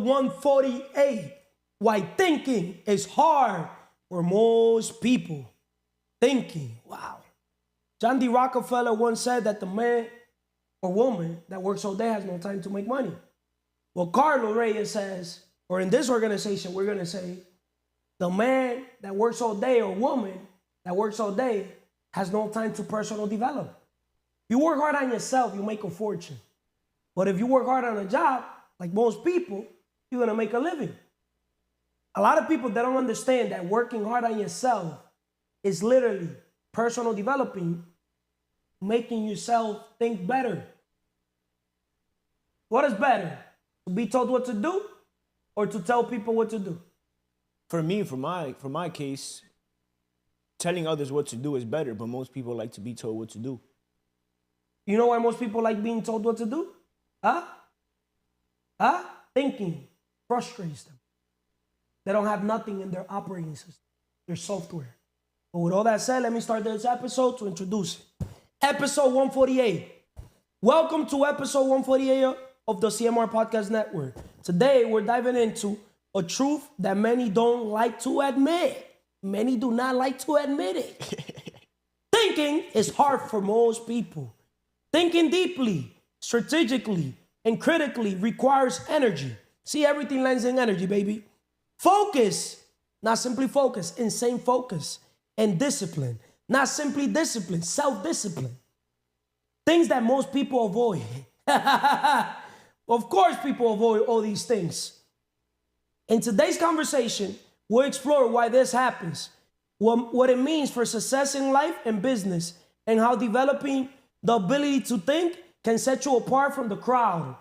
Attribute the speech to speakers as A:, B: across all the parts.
A: 148. Why thinking is hard for most people. Thinking, wow. Jeandy Rockefeller once said that the man or woman that works all day has no time to make money. Well, Carlos Reyes says, or in this organization, we're going to say, the man that works all day or woman that works all day has no time to personal develop. You work hard on yourself, you make a fortune. But if you work hard on a job, like most people, you're going to make a living. A lot of people, they don't understand that working hard on yourself is literally personal developing, making yourself think better. What is better? To be told what to do or to tell people what to do?
B: For me, for my case, telling others what to do is better, but most people like to be told what to do.
A: You know why most people like being told what to do? Thinking frustrates them. They don't have nothing in their operating system, their software. But with all that said, let me start this episode to introduce it. Episode 148. Welcome to episode 148 of the CMR Podcast Network. Today, we're diving into a truth that many don't like to admit. Many do not like to admit it. Thinking is hard for most people. Thinking deeply, strategically, and critically requires energy. See, everything lands in energy, baby. Focus, not simply focus, insane focus. And discipline, not simply discipline, self-discipline. Things that most people avoid. Of course, people avoid all these things. In today's conversation, we'll explore why this happens, what it means for success in life and business, and how developing the ability to think can set you apart from the crowd.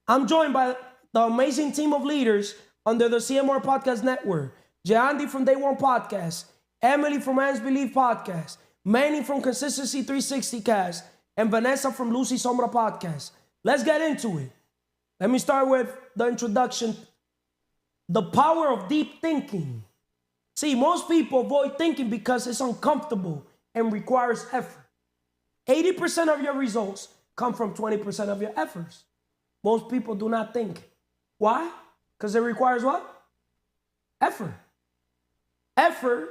A: I'm joined by the amazing team of leaders under the CMR Podcast Network. Jeandy from Day One Podcast, Emely from Man's Belief Podcast, Manny from Consistency 360 Cast, and Vanessa from Lucy Sombra Podcast. Let's get into it. Let me start with the introduction. The power of deep thinking. See, most people avoid thinking because it's uncomfortable and requires effort. 80% of your results come from 20% of your efforts. Most people do not think. Why? Because it requires what? Effort. Effort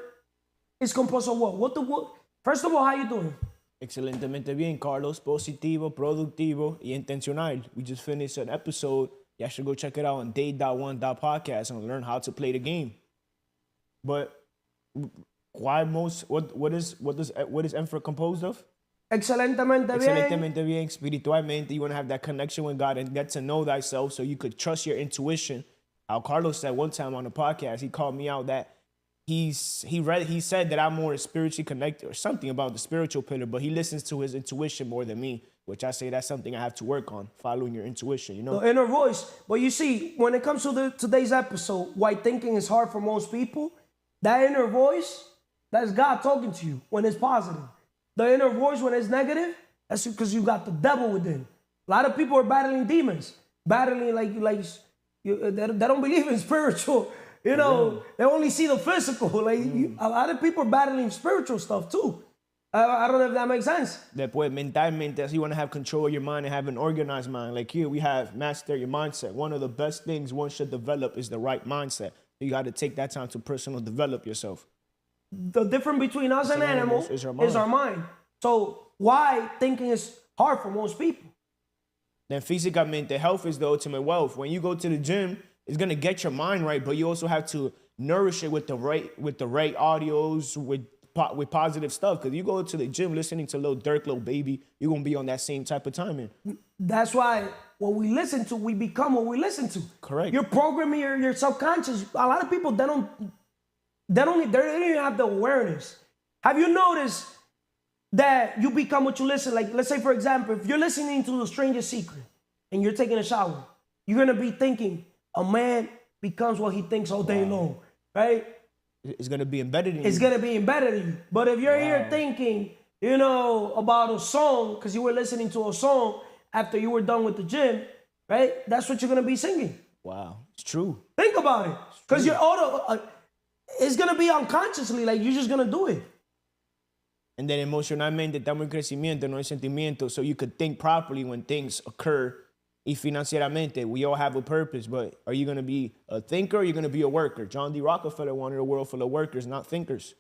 A: is composed of what? First of all, how you doing?
B: Excelentemente bien, Carlos. Positivo, productivo, y intencional. We just finished an episode. You should go check it out on day.1.podcast and learn how to play the game. But why what is effort composed of?
A: Excelentemente bien.
B: Excelentemente bien, espiritualmente. You want to have that connection with God and get to know thyself so you could trust your intuition. How Carlos said one time on the podcast, he called me out that he said that I'm more spiritually connected or something about the spiritual pillar, but he listens to his intuition more than me, which I say that's something I have to work on, following your intuition, you know?
A: The inner voice. But you see, when it comes to today's episode, why thinking is hard for most people, that inner voice, that's God talking to you when it's positive. The inner voice when it's negative, that's because you got the devil within. A lot of people are battling demons, battling they don't believe in spiritual. You know, they only see the physical. A lot of people are battling spiritual stuff too. I don't know if that makes sense.
B: Después, mentalmente, as you want to have control of your mind and have an organized mind. Like here, we have master your mindset. One of the best things one should develop is the right mindset. You got to take that time to personal develop yourself.
A: The difference between us and animals is our mind. So why thinking is hard for most people?
B: Then físicamente, health is the ultimate wealth. When you go to the gym, it's gonna get your mind right, but you also have to nourish it with the right audios, with positive stuff. Because you go to the gym listening to Lil Durk, Lil Baby, you're gonna be on that same type of timing.
A: That's why what we listen to, we become what we listen to.
B: Correct.
A: You're programming your subconscious. A lot of people they don't even have the awareness. Have you noticed that you become what you listen? Like, let's say, for example, if you're listening to The Strangest Secret and you're taking a shower, you're gonna be thinking, a man becomes what he thinks all day long, right?
B: It's going to be embedded in you.
A: It's going to be embedded in you. But if you're here thinking, about a song, because you were listening to a song after you were done with the gym, right? That's what you're going to be singing.
B: Wow. It's true.
A: Think about it. Because it's going to be unconsciously, like you're just going to do it.
B: And then emocionalmente estamos en crecimiento, no en sentimiento, so you could think properly when things occur Y financieramente, we all have a purpose, but are you going to be a thinker or are you going to be a worker? John D. Rockefeller wanted a world full of workers, not thinkers.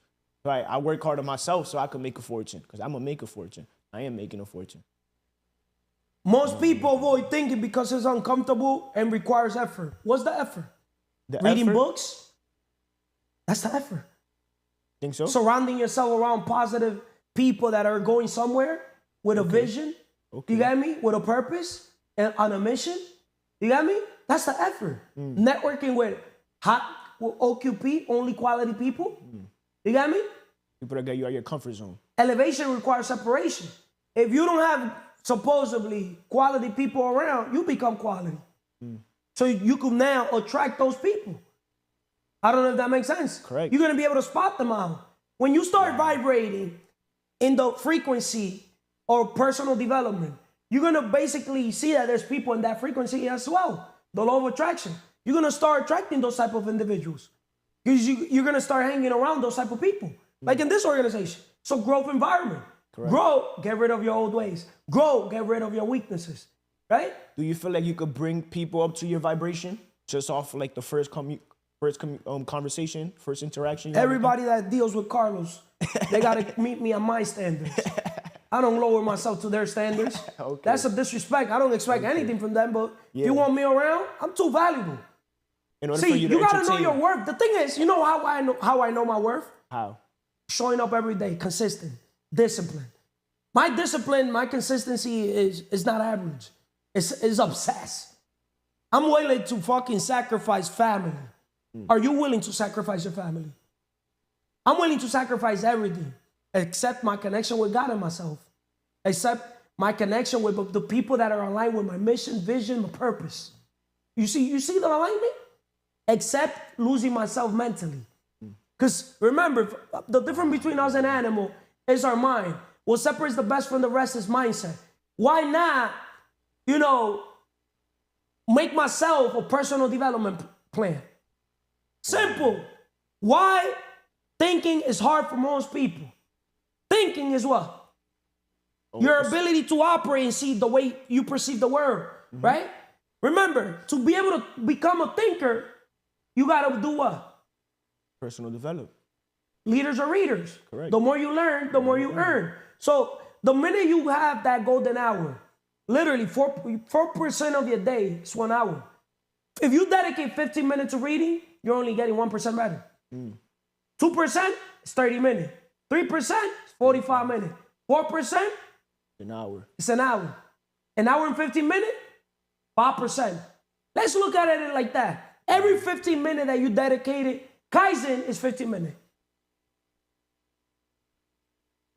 B: Right? I work hard on myself so I can make a fortune because I'm going to make a fortune. I am making a fortune.
A: Most people avoid thinking because it's uncomfortable and requires effort. What's the effort? Reading books? That's the effort.
B: Think so?
A: Surrounding yourself around positive people that are going somewhere with a vision. Okay. You got me? With a purpose and on a mission. You got me? That's the effort. Networking with OQP, only quality people. You got me?
B: People that get you out of your comfort zone.
A: Elevation requires separation. If you don't have supposedly quality people around, you become quality. So you can now attract those people. I don't know if that makes sense.
B: Correct.
A: You're going to be able to spot them out. When you start vibrating in the frequency of personal development, you're going to basically see that there's people in that frequency as well. The law of attraction. You're going to start attracting those type of individuals. Because you're going to start hanging around those type of people. Like in this organization. So growth environment. Correct. Grow, get rid of your old ways. Grow, get rid of your weaknesses. Right?
B: Do you feel like you could bring people up to your vibration just off like the first conversation, first interaction?
A: Everybody that deals with Carlos, they got to meet me on my standards. I don't lower myself to their standards. Okay. That's a disrespect. I don't expect anything from them, but if you want me around, I'm too valuable. See, you got to know your worth. The thing is, you know how I know my worth?
B: How?
A: Showing up every day, consistent, discipline. My discipline, my consistency is not average. It's obsessed. I'm willing to fucking sacrifice family. Are you willing to sacrifice your family? I'm willing to sacrifice everything except my connection with God and myself. Except my connection with the people that are aligned with my mission, vision, my purpose. You see the alignment? Except losing myself mentally. Because remember, the difference between us and animal is our mind. What separates the best from the rest is mindset. Why not, make myself a personal development plan? Simple. Why thinking is hard for most people? Thinking is what? Your ability to operate and see the way you perceive the world, right? Remember, to be able to become a thinker, you got to do what?
B: Personal development.
A: Leaders are readers.
B: Correct.
A: The more you learn, the more you earn. So the minute you have that golden hour, literally 4% of your day is 1 hour. If you dedicate 15 minutes to reading, you're only getting 1% better. 2% is 30 minutes. 3% is 45 minutes. 4%?
B: An hour.
A: It's an hour. An hour and 15 minutes? 5%. Let's look at it like that. Every 15 minutes that you dedicated, Kaizen is 15 minutes.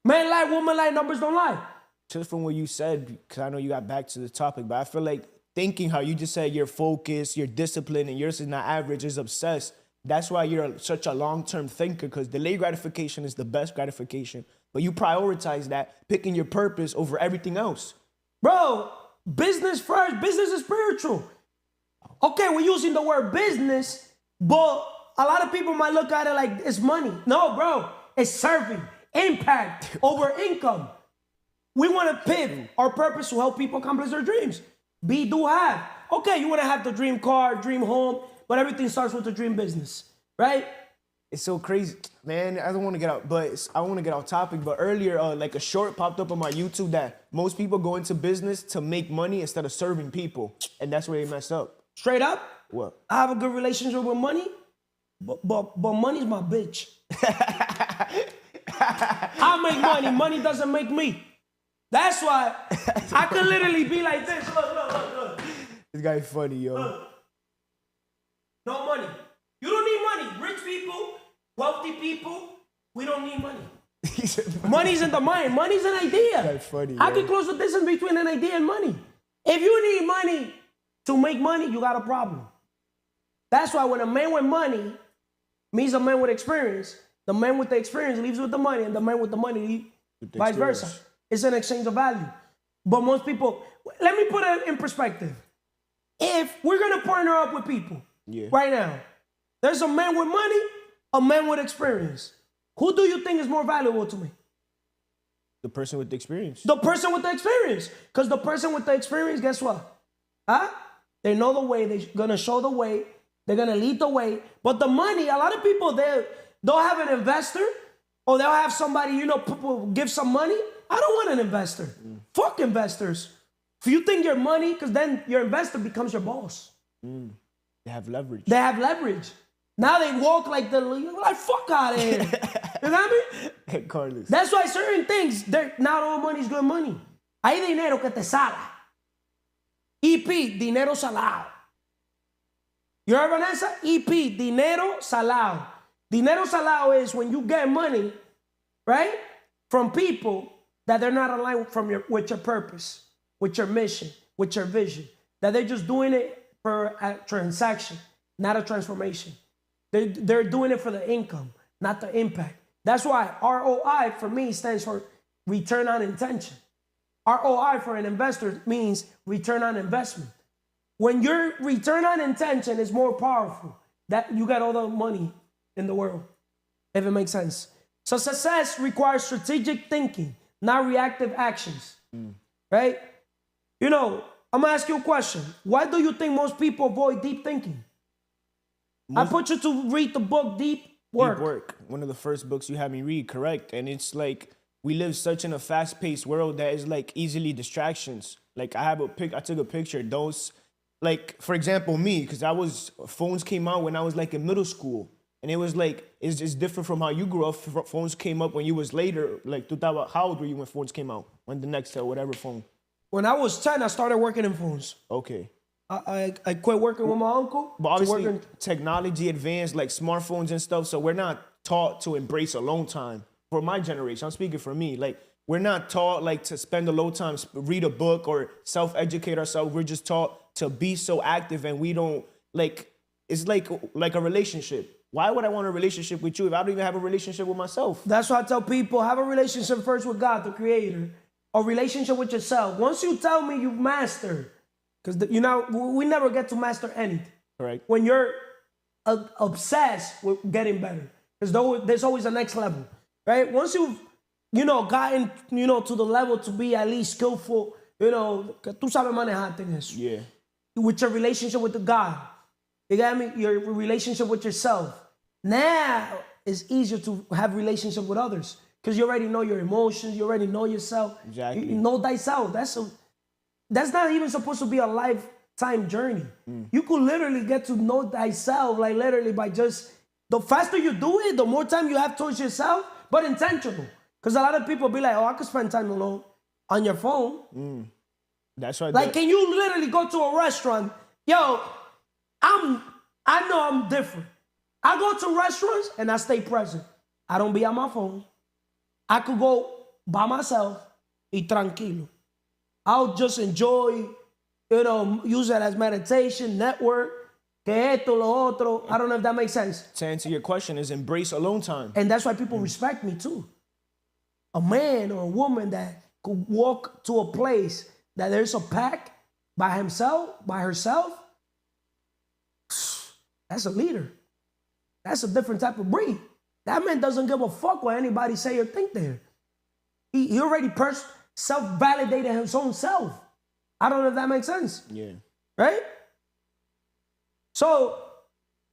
A: Man lie, woman lie, numbers don't lie.
B: Just from what you said, because I know you got back to the topic, but I feel like thinking how you just said you're focused, you're disciplined, and yours is not average, is obsessed. That's why you're such a long-term thinker, because delayed gratification is the best gratification. But you prioritize that, picking your purpose over everything else.
A: Bro, business first. Business is spiritual. Okay, we're using the word business, but a lot of people might look at it like it's money. No, bro, it's serving, impact over income. We want to pivot our purpose to help people accomplish their dreams. Be, do, have. Okay, you want to have the dream car, dream home, but everything starts with the dream business, right?
B: It's so crazy, man. I don't want to get out, but I want to get off topic. But earlier, like a short popped up on my YouTube that most people go into business to make money instead of serving people, and that's where they mess up.
A: Straight up,
B: what?
A: I have a good relationship with money, but money's my bitch. I make money. Money doesn't make me. That's why I could literally be like this. Look.
B: This guy's funny, yo.
A: No money. You don't need money. Rich people, wealthy people, we don't need money. Money's in the mind. Money's an idea.
B: That's funny.
A: I can close the distance between an idea and money. If you need money to make money, you got a problem. That's why when a man with money means a man with experience, the man with the experience leaves with the money, and the man with the money vice versa. It's an exchange of value. But most people, let me put it in perspective. If we're going to partner up with people right now, there's a man with money, a man with experience. Who do you think is more valuable to me?
B: The person with the experience.
A: The person with the experience. Because the person with the experience, guess what? Huh? They know the way. They're gonna show the way. They're gonna lead the way. But the money, a lot of people they'll have an investor, or they'll have somebody, people give some money. I don't want an investor. Fuck investors. If you think your money, because then your investor becomes your boss.
B: They have leverage.
A: They have leverage. Now they walk like fuck out of here. You know what I mean?
B: Carlos.
A: That's why certain things, not all money is good money. Hay dinero que te sala. EP, dinero salado. You heard, Vanessa? EP, dinero salado. Dinero salado is when you get money, right, from people that they're not aligned with your purpose, with your mission, with your vision. That they're just doing it for a transaction, not a transformation. They're doing it for the income, not the impact. That's why ROI for me stands for return on intention. ROI for an investor means return on investment. When your return on intention is more powerful, that you got all the money in the world, if it makes sense. So success requires strategic thinking, not reactive actions, right? I'm gonna ask you a question. Why do you think most people avoid deep thinking? I put you to read the book Deep Work.
B: Deep Work, one of the first books you had me read, correct? And it's like, we live such in a fast-paced world that is like easily distractions. Like I took a picture. Those, like for example, me, because phones came out when I was like in middle school, and it was like it's just different from how you grew up. Phones came up when you was later. Like how old were you when phones came out? When the next whatever phone?
A: When I was 10, I started working in phones.
B: Okay.
A: I quit working with my uncle.
B: But obviously, technology advanced, like smartphones and stuff. So we're not taught to embrace alone time. For my generation, I'm speaking for me. Like we're not taught like to spend alone time, read a book or self-educate ourselves. We're just taught to be so active, and we don't like. It's like a relationship. Why would I want a relationship with you if I don't even have a relationship with myself?
A: That's why I tell people, have a relationship first with God, the Creator, or relationship with yourself. Once you tell me you've mastered, because we never get to master anything.
B: Correct.
A: When you're obsessed with getting better, because there's always a next level, right? Once you've gotten to the level to be at least skillful, que tú sabes manejarte en eso.
B: Yeah.
A: With your relationship with the God, you got me. Your relationship with yourself. Now it's easier to have relationship with others because you already know your emotions. You already know yourself.
B: Exactly.
A: You know thyself. That's not even supposed to be a lifetime journey. You could literally get to know thyself, like literally by just, the faster you do it, the more time you have towards yourself, but intentional. Because a lot of people be like, I could spend time alone on your phone.
B: That's right.
A: Like, can you literally go to a restaurant? Yo, I know I'm different. I go to restaurants and I stay present. I don't be on my phone. I could go by myself y tranquilo. I'll just enjoy, use it as meditation, network, que esto, lo otro. I don't know if that makes sense.
B: To answer your question, is embrace alone time.
A: And that's why people respect me too. A man or a woman that could walk to a place that there's a pack by himself, by herself, that's a leader. That's a different type of breed. That man doesn't give a fuck what anybody say or think there. He already self-validated his own self. I don't know if that makes sense.
B: Yeah.
A: Right? So,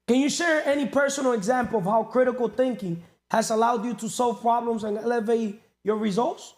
A: can you share any personal example of how critical thinking has allowed you to solve problems and elevate your results?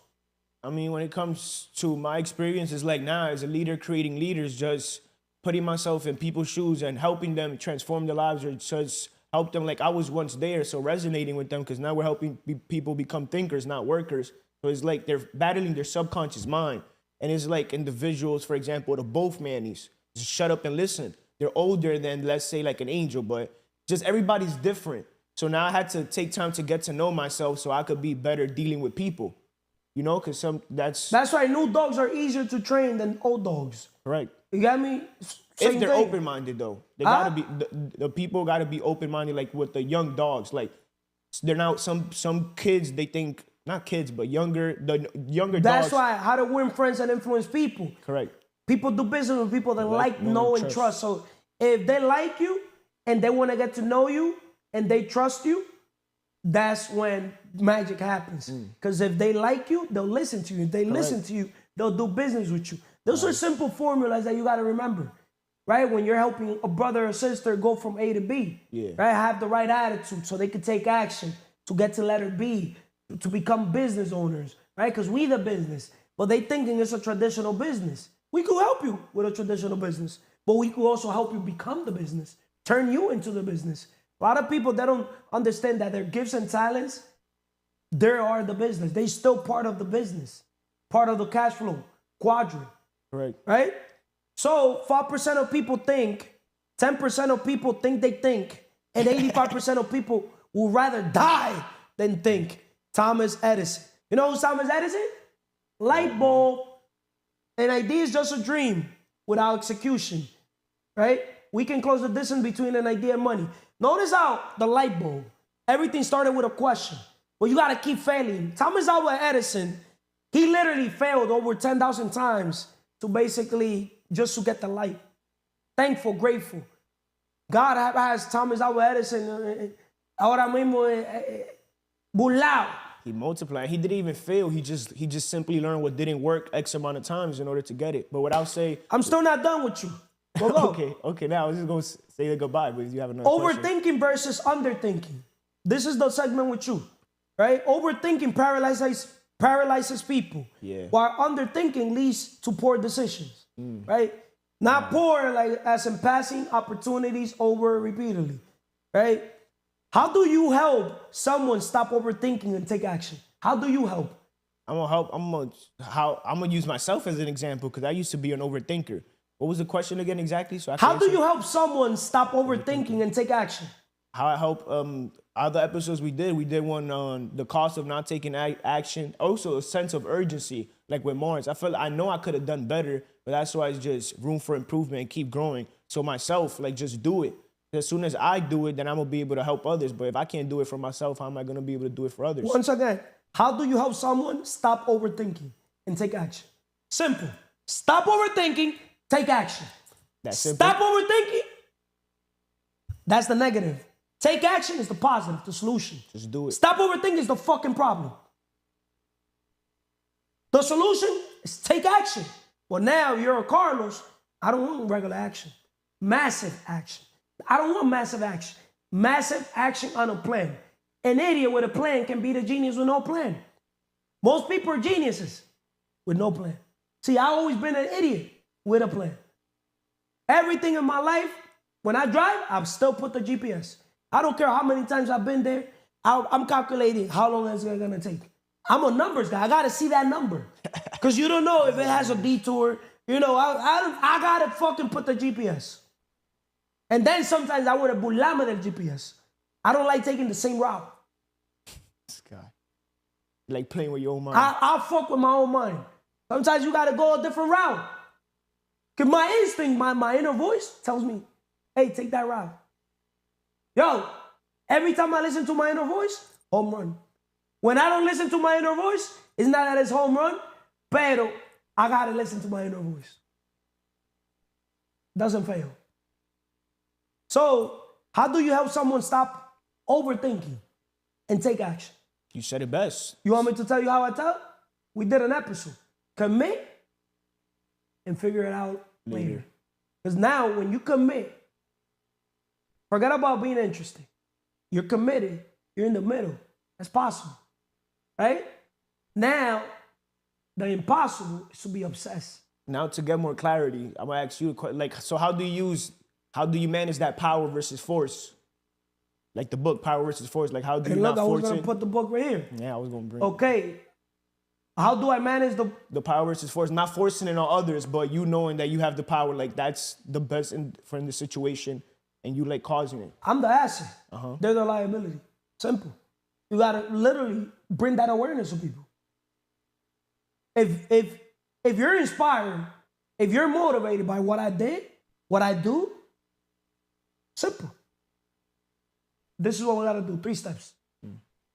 B: I mean, when it comes to my experience, it's like now as a leader, creating leaders, just putting myself in people's shoes and helping them transform their lives or just help them like I was once there. So resonating with them because now we're helping people become thinkers, not workers. So it's like they're battling their subconscious mind. And it's like individuals, for example, the both Mannys, just shut up and listen. They're older than, let's say, like an angel, but just everybody's different. So now I had to take time to get to know myself so I could be better dealing with people. Because that's
A: why new dogs are easier to train than old dogs.
B: Right.
A: You got me?
B: If they're open-minded, though. They gotta be the people gotta be open-minded, like with the young dogs. Like they're now some kids, they think, not kids, but the younger dogs.
A: That's why how to win friends and influence people.
B: Correct.
A: People do business with people that like, know, and trust. So if they like you and they want to get to know you and they trust you, that's when magic happens. Because if they like you, they'll listen to you. If they listen to you, they'll do business with you. Those are simple formulas that you got to remember, right? When you're helping a brother or sister go from A to B, right? Have the right attitude so they can take action to get to letter B, to become business owners, right? Because we the business, but they thinking it's a traditional business. We could help you with a traditional business, but we could also help you become the business, turn you into the business. A lot of people, they don't understand that their gifts and talents, they are the business. They still part of the business, part of the cash flow quadrant. Right? So 5% of people think, 10% of people think they think, and 85% of people would rather die than think. Thomas Edison. You know who's Thomas Edison? Light bulb. An idea is just a dream without execution. Right? We can close the distance between an idea and money. Notice how the light bulb, everything started with a question. But you got to keep failing. Thomas Alva Edison, he literally failed over 10,000 times to basically just to get the light. Thankful, grateful. God has Thomas Alva Edison ahora mismo burlao.
B: He multiplied. He didn't even fail. He just simply learned what didn't work X amount of times in order to get it. But what I'll say,
A: I'm still not done with you. Well,
B: okay. Now I was just gonna say goodbye, but you have another
A: Overthinking
B: question.
A: versus underthinking. This is the segment with you, right? Overthinking paralyzes people, while underthinking leads to poor decisions, right? Not poor like as in passing opportunities over repeatedly, right? How do you help someone stop overthinking and take action? How do you help?
B: I'm gonna use myself as an example because I used to be an overthinker. What was the question again exactly? So
A: how do you help someone stop overthinking and take action?
B: How I help other episodes we did one on the cost of not taking action. Also a sense of urgency, like with Mars. I know I could have done better, but that's why it's just room for improvement and keep growing. So myself, like just do it. As soon as I do it, then I'm gonna be able to help others. But if I can't do it for myself, how am I gonna be able to do it for others?
A: Once again, how do you help someone stop overthinking and take action? Simple. Stop overthinking, take action.
B: That's simple.
A: Stop overthinking. That's the negative. Take action is the positive, the solution.
B: Just do it.
A: Stop overthinking is the fucking problem. The solution is take action. Well, now you're a Carlos. I don't want regular action. Massive action. I don't want massive action. Massive action on a plan. An idiot with a plan can beat a genius with no plan. Most people are geniuses with no plan. See, I've always been an idiot with a plan. Everything in my life, when I drive, I've still put the GPS. I don't care how many times I've been there. I'm calculating how long is it going to take. I'm a numbers guy. I got to see that number. Because you don't know if it has a detour. You know, I got to fucking put the GPS. And then sometimes I would have burlame del GPS. I don't like taking the same route.
B: This guy. You like playing with your own mind.
A: I'll fuck with my own mind. Sometimes you got to go a different route. Because my instinct, my inner voice tells me, hey, take that route. Yo, every time I listen to my inner voice, home run. When I don't listen to my inner voice, it's not that it's home run, pero I got to listen to my inner voice. Doesn't fail. So, how do you help someone stop overthinking and take action?
B: You said it best.
A: You want me to tell you how I tell? We did an episode. Commit and figure it out later. Because now, when you commit, forget about being interested. You're committed. You're in the middle. That's possible. Right? Now, the impossible is to be obsessed.
B: Now, to get more clarity, I'm going to ask you, like, so how do you manage that power versus force? Like the book, Power versus Force. Like, how do you not force it?
A: I was going to put the book right here.
B: Yeah, I was going to bring it.
A: Okay. How do I manage
B: the power versus force? Not forcing it on others, but you knowing that you have the power, like that's the best in the situation, and you like causing it.
A: I'm the asset. They're the liability. Simple. You gotta literally bring that awareness to people. If you're inspired, if you're motivated by what I did, what I do, simple. This is what we gotta do. 3 steps.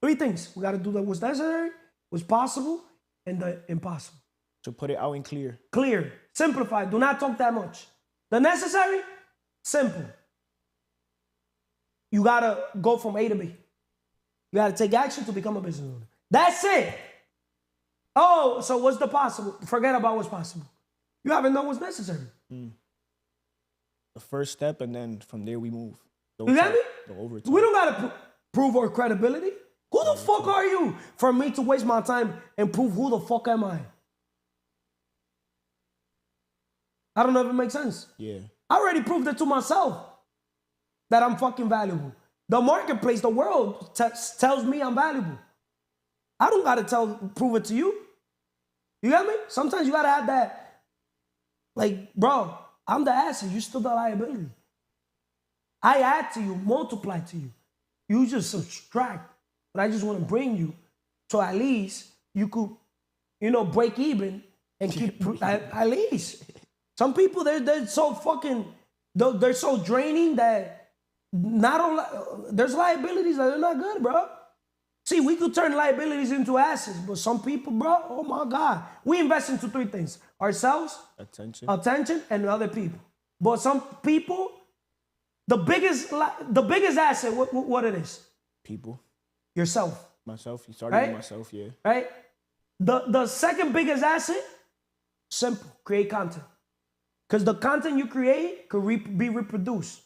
A: 3 things. We gotta do that what's necessary, what's possible, and the impossible.
B: So put it out in clear.
A: Clear. Simplify. Do not talk that much. The necessary, simple. You gotta go from A to B. You gotta take action to become a business owner. That's it. Oh, so what's the possible? Forget about what's possible. You haven't done what's necessary.
B: The first step, and then from there we move.
A: You get me?
B: The overtime.
A: We don't gotta prove our credibility. Who the fuck are you for me to waste my time and prove who the fuck am I? I don't know if it makes sense.
B: Yeah.
A: I already proved it to myself that I'm fucking valuable. The marketplace, the world tells me I'm valuable. I don't gotta prove it to you. You got me? Sometimes you gotta have that, like, bro, I'm the asset, you still the liability. I add to you, multiply to you. You just subtract. But I just want to bring you so at least you could, break even and keep at least. Some people, they're so fucking, they're so draining that there's liabilities that are not good, bro. See, we could turn liabilities into assets, but some people, bro, oh my God. We invest into three things: ourselves, attention, and other people. But some people, the biggest asset, what it is?
B: People.
A: Yourself.
B: Myself. You started with myself, yeah.
A: Right? The second biggest asset, simple, create content. Because the content you create could be reproduced.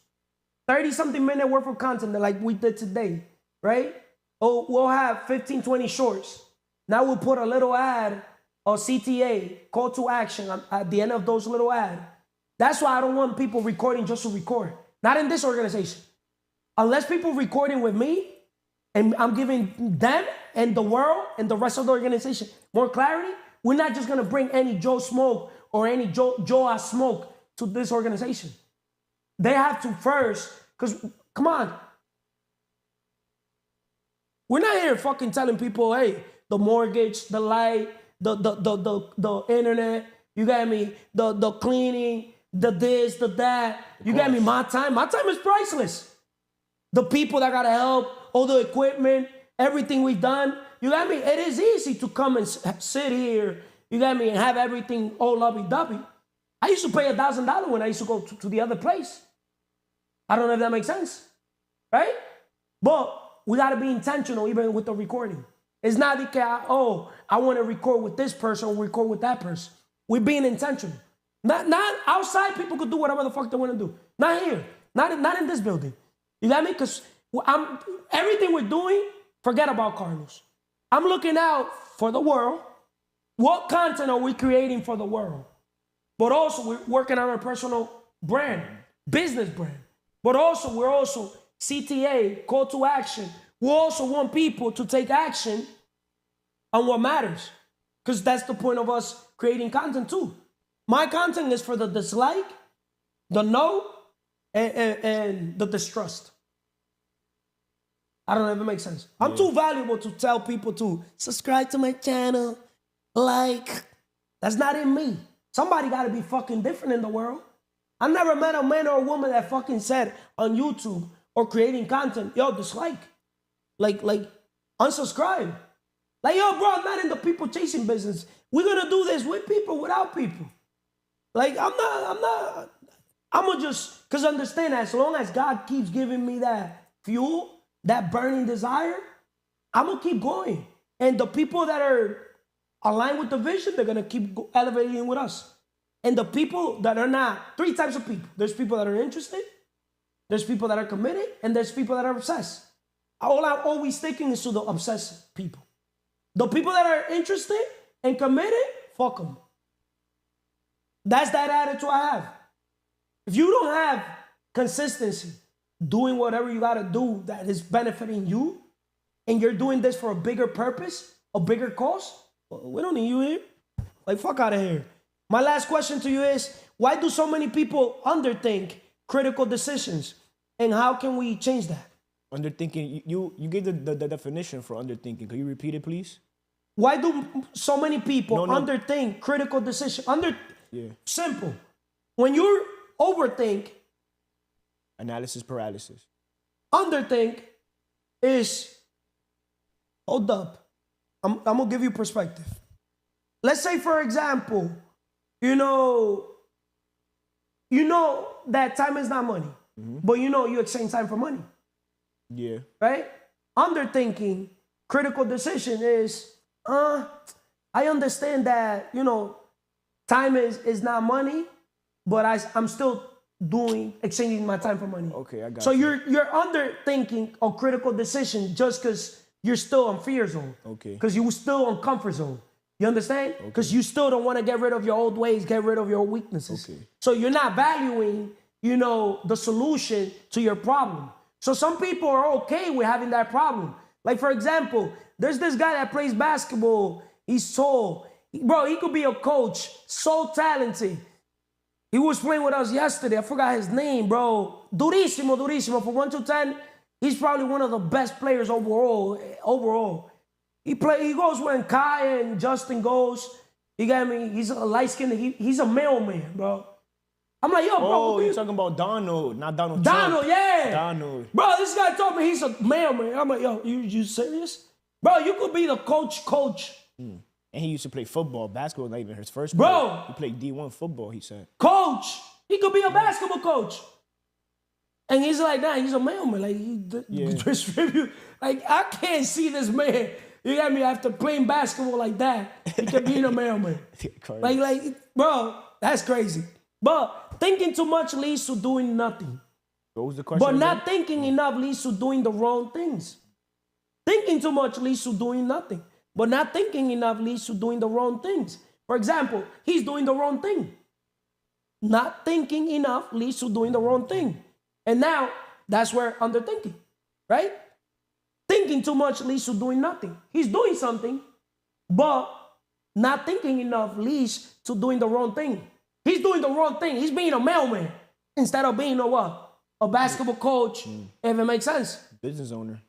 A: 30-something minute worth of content like we did today, right? Oh, we'll have 15, 20 shorts. Now we'll put a little ad or CTA, call to action at the end of those little ads. That's why I don't want people recording just to record. Not in this organization. Unless people recording with me and I'm giving them and the world and the rest of the organization more clarity, we're not just going to bring any Joe Smoke or any Joe Smoke to this organization. They have to first, because, come on. We're not here fucking telling people, hey, the mortgage, the light, the internet, you got me, the cleaning, the this, the that. You got me, my time. My time is priceless. The people that got to help, all the equipment, everything we've done. You got me? It is easy to come and sit here, you got me, and have everything all lovey-dovey. I used to pay $1,000 when I used to go to the other place. I don't know if that makes sense, right? But we got to be intentional even with the recording. It's not like, I want to record with this person or record with that person. We're being intentional. Not outside, people could do whatever the fuck they want to do. Not here. Not in this building. You got me? Because everything we're doing, forget about Carlos. I'm looking out for the world. What content are we creating for the world? But also, we're working on our personal brand, business brand. But also, we're also CTA, call to action. We also want people to take action on what matters. Because that's the point of us creating content too. My content is for the dislike, the no, and the distrust. I don't know if it makes sense. I'm too valuable to tell people to subscribe to my channel, like. That's not in me. Somebody got to be fucking different in the world. I never met a man or a woman that fucking said on YouTube or creating content, yo, dislike. Like, unsubscribe. Like, yo, bro, I'm not in the people chasing business. We're going to do this with people, without people. Like, I'm going to just, because understand, as long as God keeps giving me that fuel, that burning desire, I'm going to keep going. And the people that are aligned with the vision, they're going to keep elevating with us. And the people that are not, three types of people. There's people that are interested, there's people that are committed, and there's people that are obsessed. All I'm always thinking is to the obsessed people. The people that are interested and committed, fuck them. That's that attitude I have. If you don't have consistency, doing whatever you got to do that is benefiting you, and you're doing this for a bigger purpose, a bigger cause, we don't need you here. Like, fuck out of here. My last question to you is, why do so many people underthink critical decisions? And how can we change that?
B: Underthinking, you gave the definition for underthinking. Can you repeat it, please?
A: Why do so many people underthink critical decisions? Simple. When you overthink,
B: analysis paralysis.
A: Underthink is, hold up, I'm going to give you perspective. Let's say, for example, you know that time is not money, but you exchange time for money.
B: Yeah.
A: Right? Underthinking, critical decision is, I understand that, time is not money, but I'm still exchanging my time for money.
B: Okay, I got
A: so
B: you.
A: you're underthinking a critical decision just because you're still on fear zone.
B: Okay.
A: Because you're still on comfort zone. You understand? Because you still don't want to get rid of your old ways, get rid of your weaknesses.
B: Okay.
A: So you're not valuing, the solution to your problem. So some people are okay with having that problem. Like, for example, there's this guy that plays basketball. He could be a coach, so talented. He was playing with us yesterday. I forgot his name, bro. Durísimo. From 1 to 10, he's probably one of the best players overall. He goes when Kai and Justin goes. You got me? He's a light-skinned, he's a mailman, bro. I'm like, yo, bro.
B: Oh, you're talking about Donald, not Donald Trump.
A: Donald, yeah.
B: Donald.
A: Bro, this guy told me he's a mailman. I'm like, yo, you serious? Bro, you could be the coach.
B: And he used to play football. Basketball, not even his first
A: Bro.
B: sport. He played D1 football, he said.
A: Coach. He could be a basketball coach. And he's like, nah, he's a mailman. Like, he distribute. Like, I can't see this man. You got me after playing basketball like that. He could be a mailman. like, bro, that's crazy. But thinking too much leads to doing nothing.
B: What was the question?
A: But not thinking enough leads to doing the wrong things. Thinking too much leads to doing nothing. But not thinking enough leads to doing the wrong things. For example, he's doing the wrong thing. Not thinking enough leads to doing the wrong thing. And now, that's where underthinking, right? Thinking too much leads to doing nothing. He's doing something, but not thinking enough leads to doing the wrong thing. He's doing the wrong thing. He's being a mailman instead of being a what? A basketball coach, if it makes sense.
B: Business owner.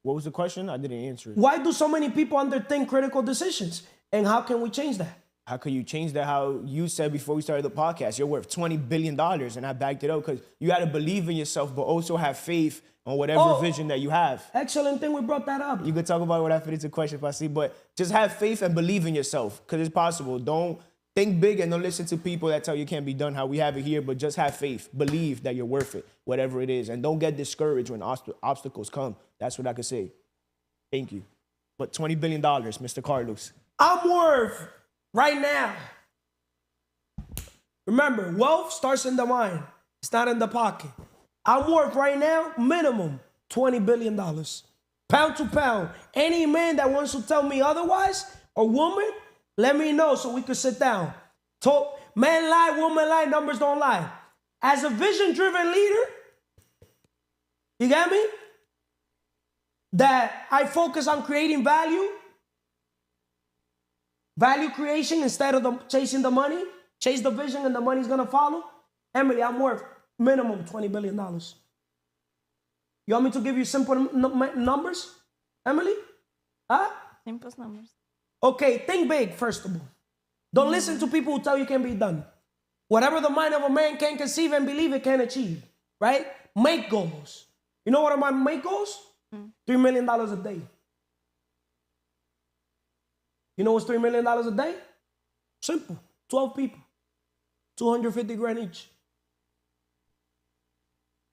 B: What was the question? I didn't answer it.
A: Why do so many people underthink critical decisions? And how can we change that?
B: How can you change that? How you said before we started the podcast, you're worth $20 billion, and I backed it up because you got to believe in yourself, but also have faith on whatever vision that you have.
A: Excellent thing we brought that up.
B: You could talk about what I fit into question if I see, but just have faith and believe in yourself because it's possible. Don't think big and don't listen to people that tell you can't be done how we have it here, but just have faith. Believe that you're worth it, whatever it is, and don't get discouraged when obstacles come. That's what I could say. Thank you. But $20 billion, Mr. Carlos.
A: I'm worth right now. Remember, wealth starts in the mind. It's not in the pocket. I'm worth right now, minimum $20 billion. Pound to pound. Any man that wants to tell me otherwise, or woman, let me know so we could sit down. Talk. Man lie, woman lie, numbers don't lie. As a vision-driven leader, you got me? That I focus on creating value creation instead of chasing the money. Chase the vision and the money's gonna follow. Emely, I'm worth minimum $20 billion. You want me to give you simple numbers, Emely? Huh?
C: Simple numbers.
A: Okay, think big, first of all. Don't listen to people who tell you can be done. Whatever the mind of a man can conceive and believe, it can achieve, right? Make goals. You know what are my make goals? $3 million a day. You know what's $3 million a day? Simple. 12 people. 250 grand each.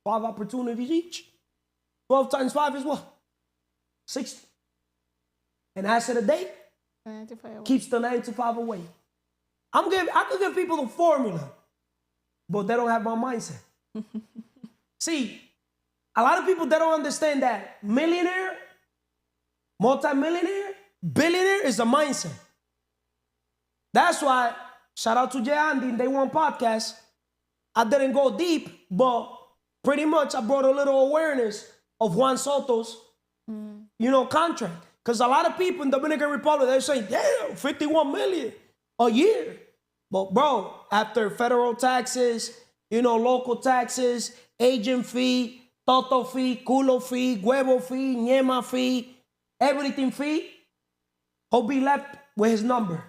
A: 5 opportunities each. 12 times 5 is what? 60. An asset a day keeps the 9 to 5 away. I could give people the formula, but they don't have my mindset. See, a lot of people, they don't understand that millionaire, multimillionaire, billionaire is a mindset. That's why, shout out to Jeandy in Day One podcast. I didn't go deep, but pretty much I brought a little awareness of Juan Soto's, contract. Because a lot of people in Dominican Republic, they're saying, damn, 51 million a year. But bro, after federal taxes, local taxes, agent fee, toto fee, culo fee, huevo fee, ñema fee, everything fee, he'll be left with his number.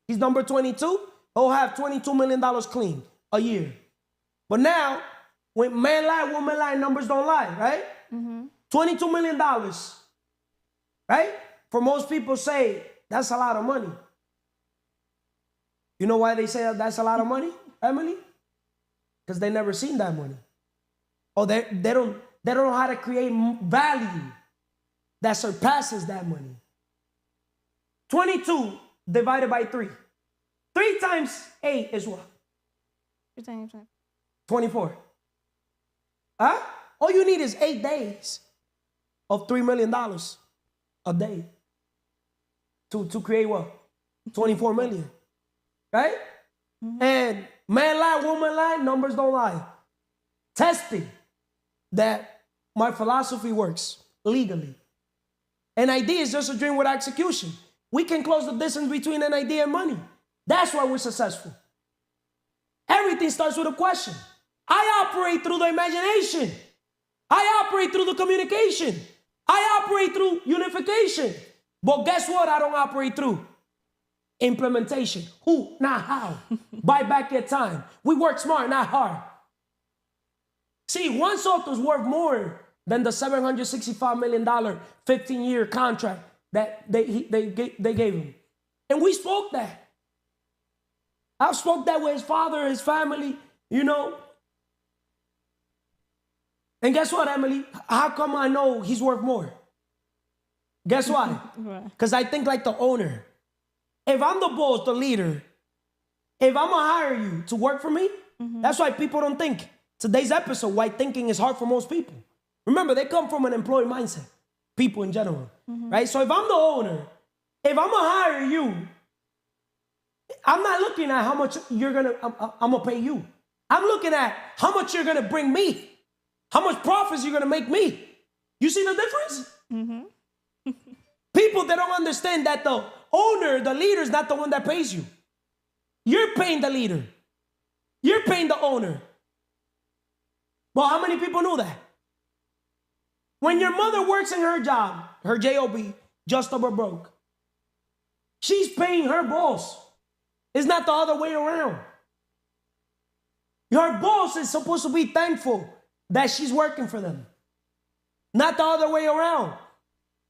A: He's number 22. He'll have $22 million clean a year. But now, when man lie, woman lie, numbers don't lie, right? $22 million, right? For most people say, that's a lot of money. You know why they say that's a lot of money, Emely? Because they never seen that money. Or they don't know how to create value that surpasses that money. 22 divided by 3. 3 times 8 is what? 24. Huh? All you need is 8 days of $3 million a day to create what? 24 million. Right? And man lie, woman lie, numbers don't lie. Testing that my philosophy works legally. An idea is just a dream with execution. We can close the distance between an idea and money. That's why we're successful. Everything starts with a question. I operate through the imagination. I operate through the communication. I operate through unification. But guess what I don't operate through? Implementation. Who, not how. Buy back your time. We work smart, not hard. See, one Soto is worth more than the $765 million 15-year contract that they gave him. And we spoke that. I've spoke that with his father, his family, you know. And guess what, Emely? How come I know he's worth more? Guess why? Because I think like the owner. If I'm the boss, the leader, if I'm going to hire you to work for me, that's why people don't think. Today's episode, why thinking is hard for most people. Remember, they come from an employee mindset, people in general, right? So if I'm the owner, if I'm going to hire you, I'm not looking at how much I'm going to pay you. I'm looking at how much you're going to bring me, how much profits you're going to make me. You see the difference? People that don't understand that the owner, the leader is not the one that pays you. You're paying the leader. You're paying the owner. Well, how many people know that? When your mother works in her job, her job, just over broke, she's paying her boss. It's not the other way around. Your boss is supposed to be thankful that she's working for them. Not the other way around.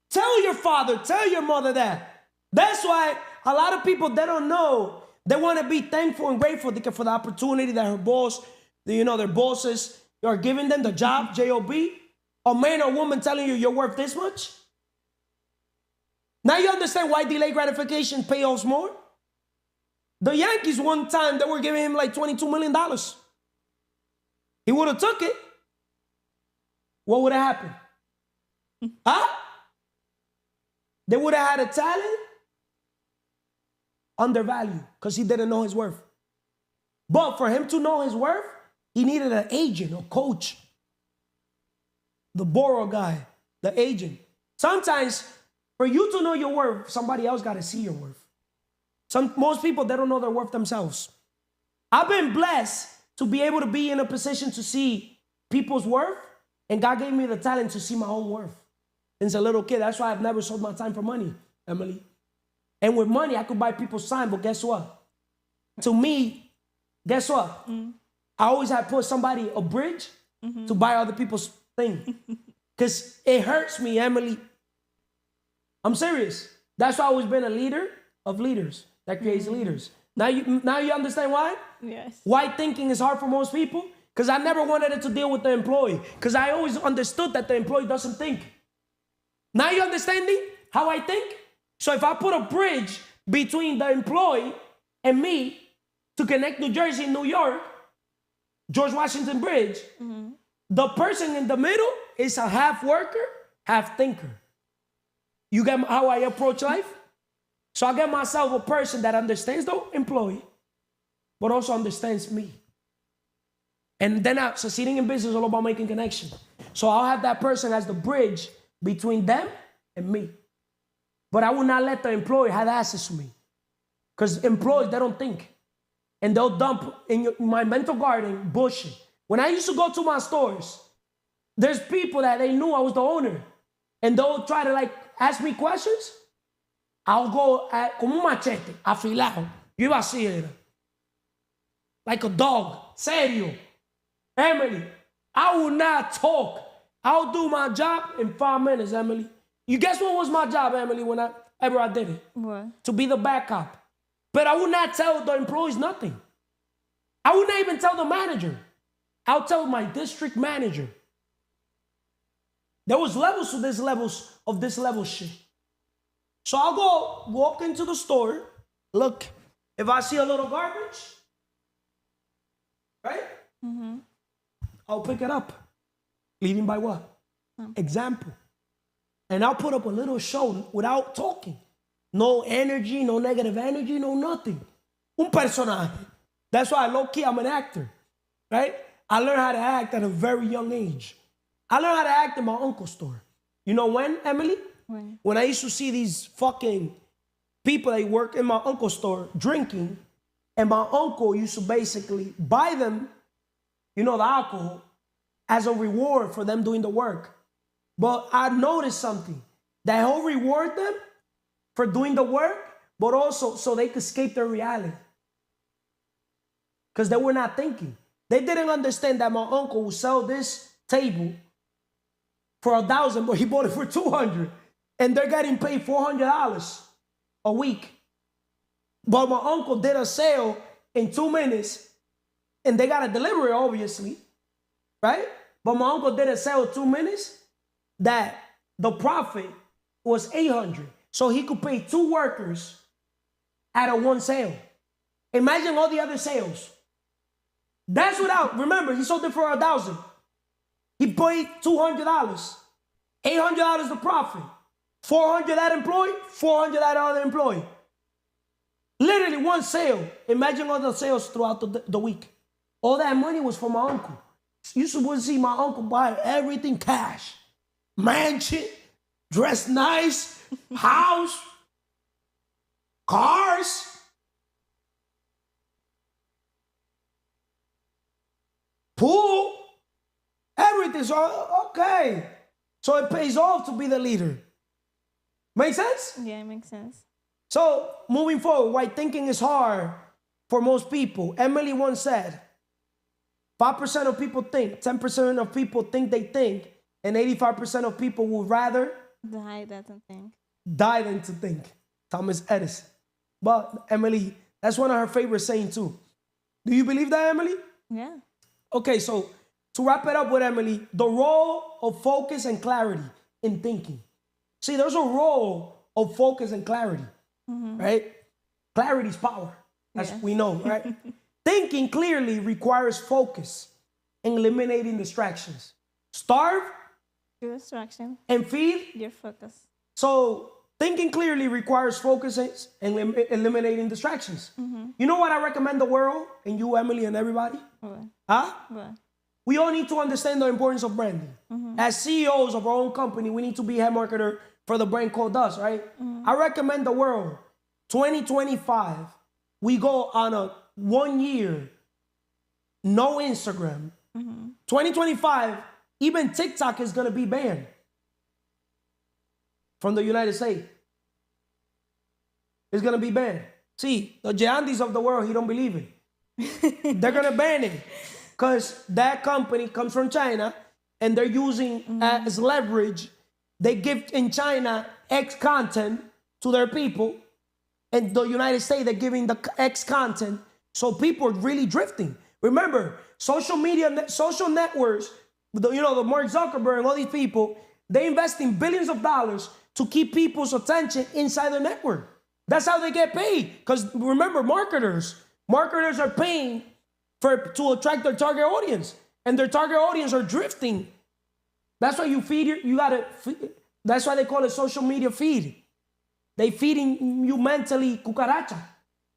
A: Tell your father, tell your mother that. That's why a lot of people, they don't know. They want to be thankful and grateful for the opportunity that her boss, their bosses are giving them, the job, job. A man or woman telling you you're worth this much. Now you understand why delayed gratification pays more? The Yankees one time, they were giving him like $22 million. He would have took it. What would have happened? Huh? They would have had a talent undervalued because he didn't know his worth. But for him to know his worth, he needed an agent, a coach. The borrow guy, the agent. Sometimes, for you to know your worth, somebody else got to see your worth. Most people, they don't know their worth themselves. I've been blessed to be able to be in a position to see people's worth, and God gave me the talent to see my own worth. Since a little kid, that's why I've never sold my time for money, Emely. And with money, I could buy people's time, but guess what? To me, guess what? I always had put somebody a bridge to buy other people's thing. Because it hurts me, Emely. I'm serious. That's why I've always been a leader of leaders that creates leaders. Now you understand why?
C: Yes.
A: Why thinking is hard for most people? Because I never wanted it to deal with the employee. Because I always understood that the employee doesn't think. Now you understanding how I think? So if I put a bridge between the employee and me to connect New Jersey and New York, George Washington Bridge, the person in the middle is a half worker, half thinker. You get how I approach life? So I get myself a person that understands the employee, but also understands me. And then succeeding in business is all about making connection. So I'll have that person as the bridge between them and me. But I will not let the employee have access to me. Because employees, they don't think. And they'll dump in my mental garden bullshit. When I used to go to my stores, there's people that they knew I was the owner. And they'll try to ask me questions. I'll go como un machete, afilado. Yo iba así, era. Like a dog. Serio. Emely, I will not talk. I'll do my job in 5 minutes, Emely. You guess what was my job, Emely, whenever I did it?
C: What?
A: To be the backup. But I would not tell the employees nothing. I would not even tell the manager. I'll tell my district manager. There was levels to this level shit. So I'll go walk into the store. Look, If I see a little garbage, right? I'll pick it up. Leading by what? Example. And I'll put up a little show without talking. No energy, no negative energy, no nothing. Un personaje. That's why low-key I'm an actor, right? I learned how to act at a very young age. I learned how to act in my uncle's store. You know when, Emily? When I used to see these fucking people that work in my uncle's store drinking, and my uncle used to basically buy them, the alcohol, as a reward for them doing the work. But I noticed something, that he'll reward them for doing the work, but also so they could escape their reality. Because they were not thinking. They didn't understand that my uncle would sell this table for $1,000, but he bought it for $200. And they're getting paid $400 a week. But my uncle did a sale in 2 minutes, and they got a delivery, obviously, right? But my uncle did a sale in 2 minutes that the profit was $800. So he could pay 2 workers out of 1 sale. Imagine all the other sales. That's without, remember, he sold it for $1,000. He paid $200. $800 the profit. $400 that employee, $400 that other employee. Literally 1 sale. Imagine all the sales throughout the week. All that money was for my uncle. You would see my uncle buy everything cash. Mansion, dress nice, house, cars. Pool, everything. So, okay. So it pays off to be the leader. Make sense?
C: Yeah, it makes sense.
A: So moving forward, why thinking is hard for most people. Emely once said, 5% of people think, 10% of people think they think, and 85% of people would rather
C: Die than think.
A: Die than to think. Thomas Edison. But Emely, that's one of her favorite sayings too. Do you believe that, Emely?
C: Yeah.
A: Okay, so to wrap it up with Emely, the role of focus and clarity in thinking. See, there's a role of focus and clarity, right? Clarity is power, as we know, right? Thinking clearly requires focus and eliminating distractions. Starve
C: Your distraction.
A: and feed.
C: Your focus.
A: So thinking clearly requires focus and eliminating distractions. You know what I recommend the world, and you, Emely, and everybody?
C: What?
A: Huh?
C: What?
A: We all need to understand the importance of branding. As CEOs of our own company, we need to be head marketer for the brand called us, right? I recommend the world, 2025, we go on a 1 year, no Instagram. 2025, even TikTok is gonna be banned from the United States. It's gonna be banned. See, the Jeandys of the world, he don't believe it. They're gonna ban it because that company comes from China and they're using as leverage. They give in China X content to their people, and the United States, they're giving the X content. So people are really drifting. Remember, social media, social networks, the Mark Zuckerberg and all these people, they invest in billions of dollars to keep people's attention inside the network. That's how they get paid. Because remember, marketers are paying to attract their target audience, and their target audience are drifting. That's why that's why they call it social media feed. They feeding you mentally cucaracha.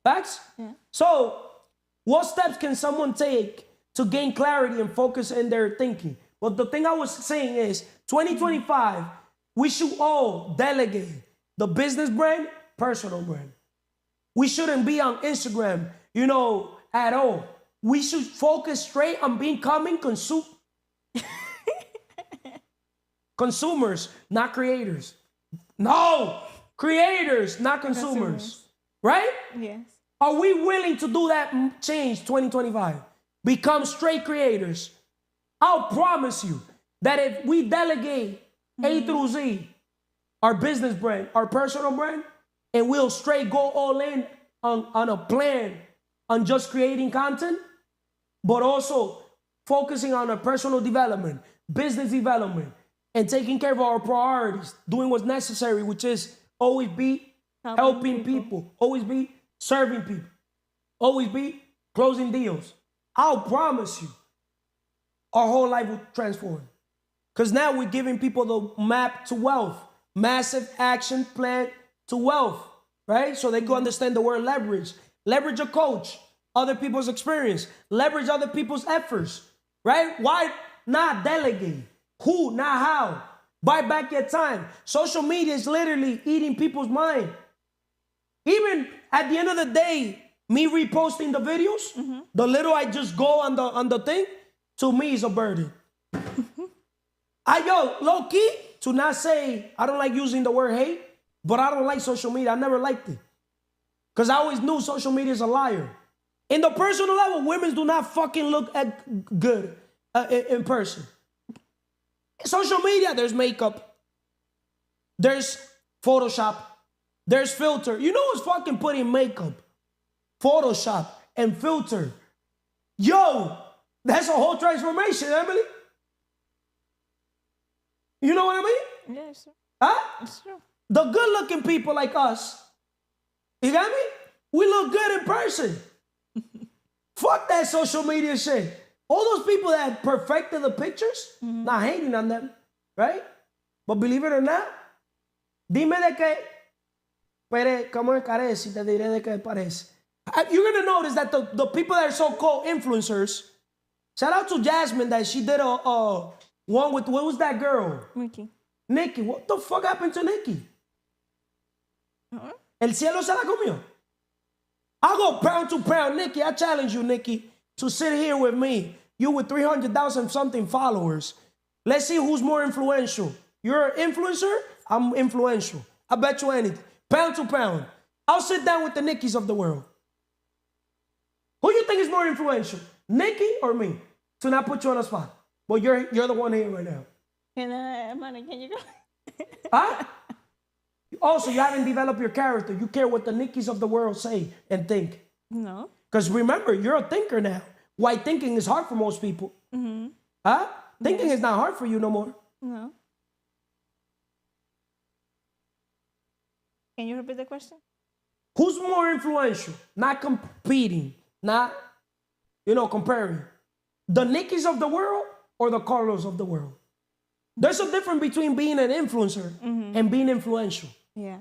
A: Facts?
C: Yeah.
A: So, what steps can someone take to gain clarity and focus in their thinking? Well, the thing I was saying is, 2025, we should all delegate the business brand, personal brand. We shouldn't be on Instagram, at all. We should focus straight on becoming consumers, not creators. No, creators, not consumers. Right?
C: Yes.
A: Are we willing to do that change 2025? Become straight creators. I'll promise you that if we delegate A through Z, our business brand, our personal brand, and we'll straight go all in on a plan on just creating content, but also focusing on our personal development, business development, and taking care of our priorities, doing what's necessary, which is always be helping people, always be serving people. always be closing deals. I'll promise you, our whole life will transform. Because now we're giving people the map to wealth, massive action plan to wealth, right? So they can understand the word leverage. Leverage a coach, other people's experience, leverage other people's efforts, right? Why not delegate? Who, not how. Buy back your time. Social media is literally eating people's mind. Even at the end of the day, me reposting the videos, the little I just go on the thing, to me is a burden. Low key, to not say, I don't like using the word hate, but I don't like social media. I never liked it. Because I always knew social media is a liar. In the personal level, women do not fucking look good in person. Social media, there's makeup, there's Photoshop, there's filter. You know what's fucking putting makeup, Photoshop, and filter? Yo, that's a whole transformation, Emely. You know what I mean?
C: Yeah, it's true.
A: Huh?
C: It's true.
A: The good-looking people like us, you got me? We look good in person. Fuck that social media shit. All those people that perfected the pictures, not hating on them, right? But believe it or not, dime de que, como carece, te diré de que parece. You're going to notice that the people that are so-called influencers, shout out to Jasmine that she did a one with, what was that girl? Nikki. What the fuck happened to Nikki? El cielo se la comió. I'll go pound to pound, Nikki. I challenge you, Nikki, to sit here with me. You with 300,000 something followers. Let's see who's more influential. You're an influencer, I'm influential. I bet you anything. Pound to pound. I'll sit down with the Nikkis of the world. Who you think is more influential? Nikki or me? To not put you on the spot. Well, you're the one here right now.
C: Manny, can you go?
A: Huh? Also, you haven't developed your character. You care what the Nikkis of the world say and think.
C: No.
A: Because remember, you're a thinker now. Why thinking is hard for most people. Huh? Thinking is not hard for you no more.
C: No. Can you repeat the question?
A: Who's more influential? Not competing, not, comparing. The Nikkis of the world or the Carlos of the world? There's a difference between being an influencer and being influential.
C: Yeah.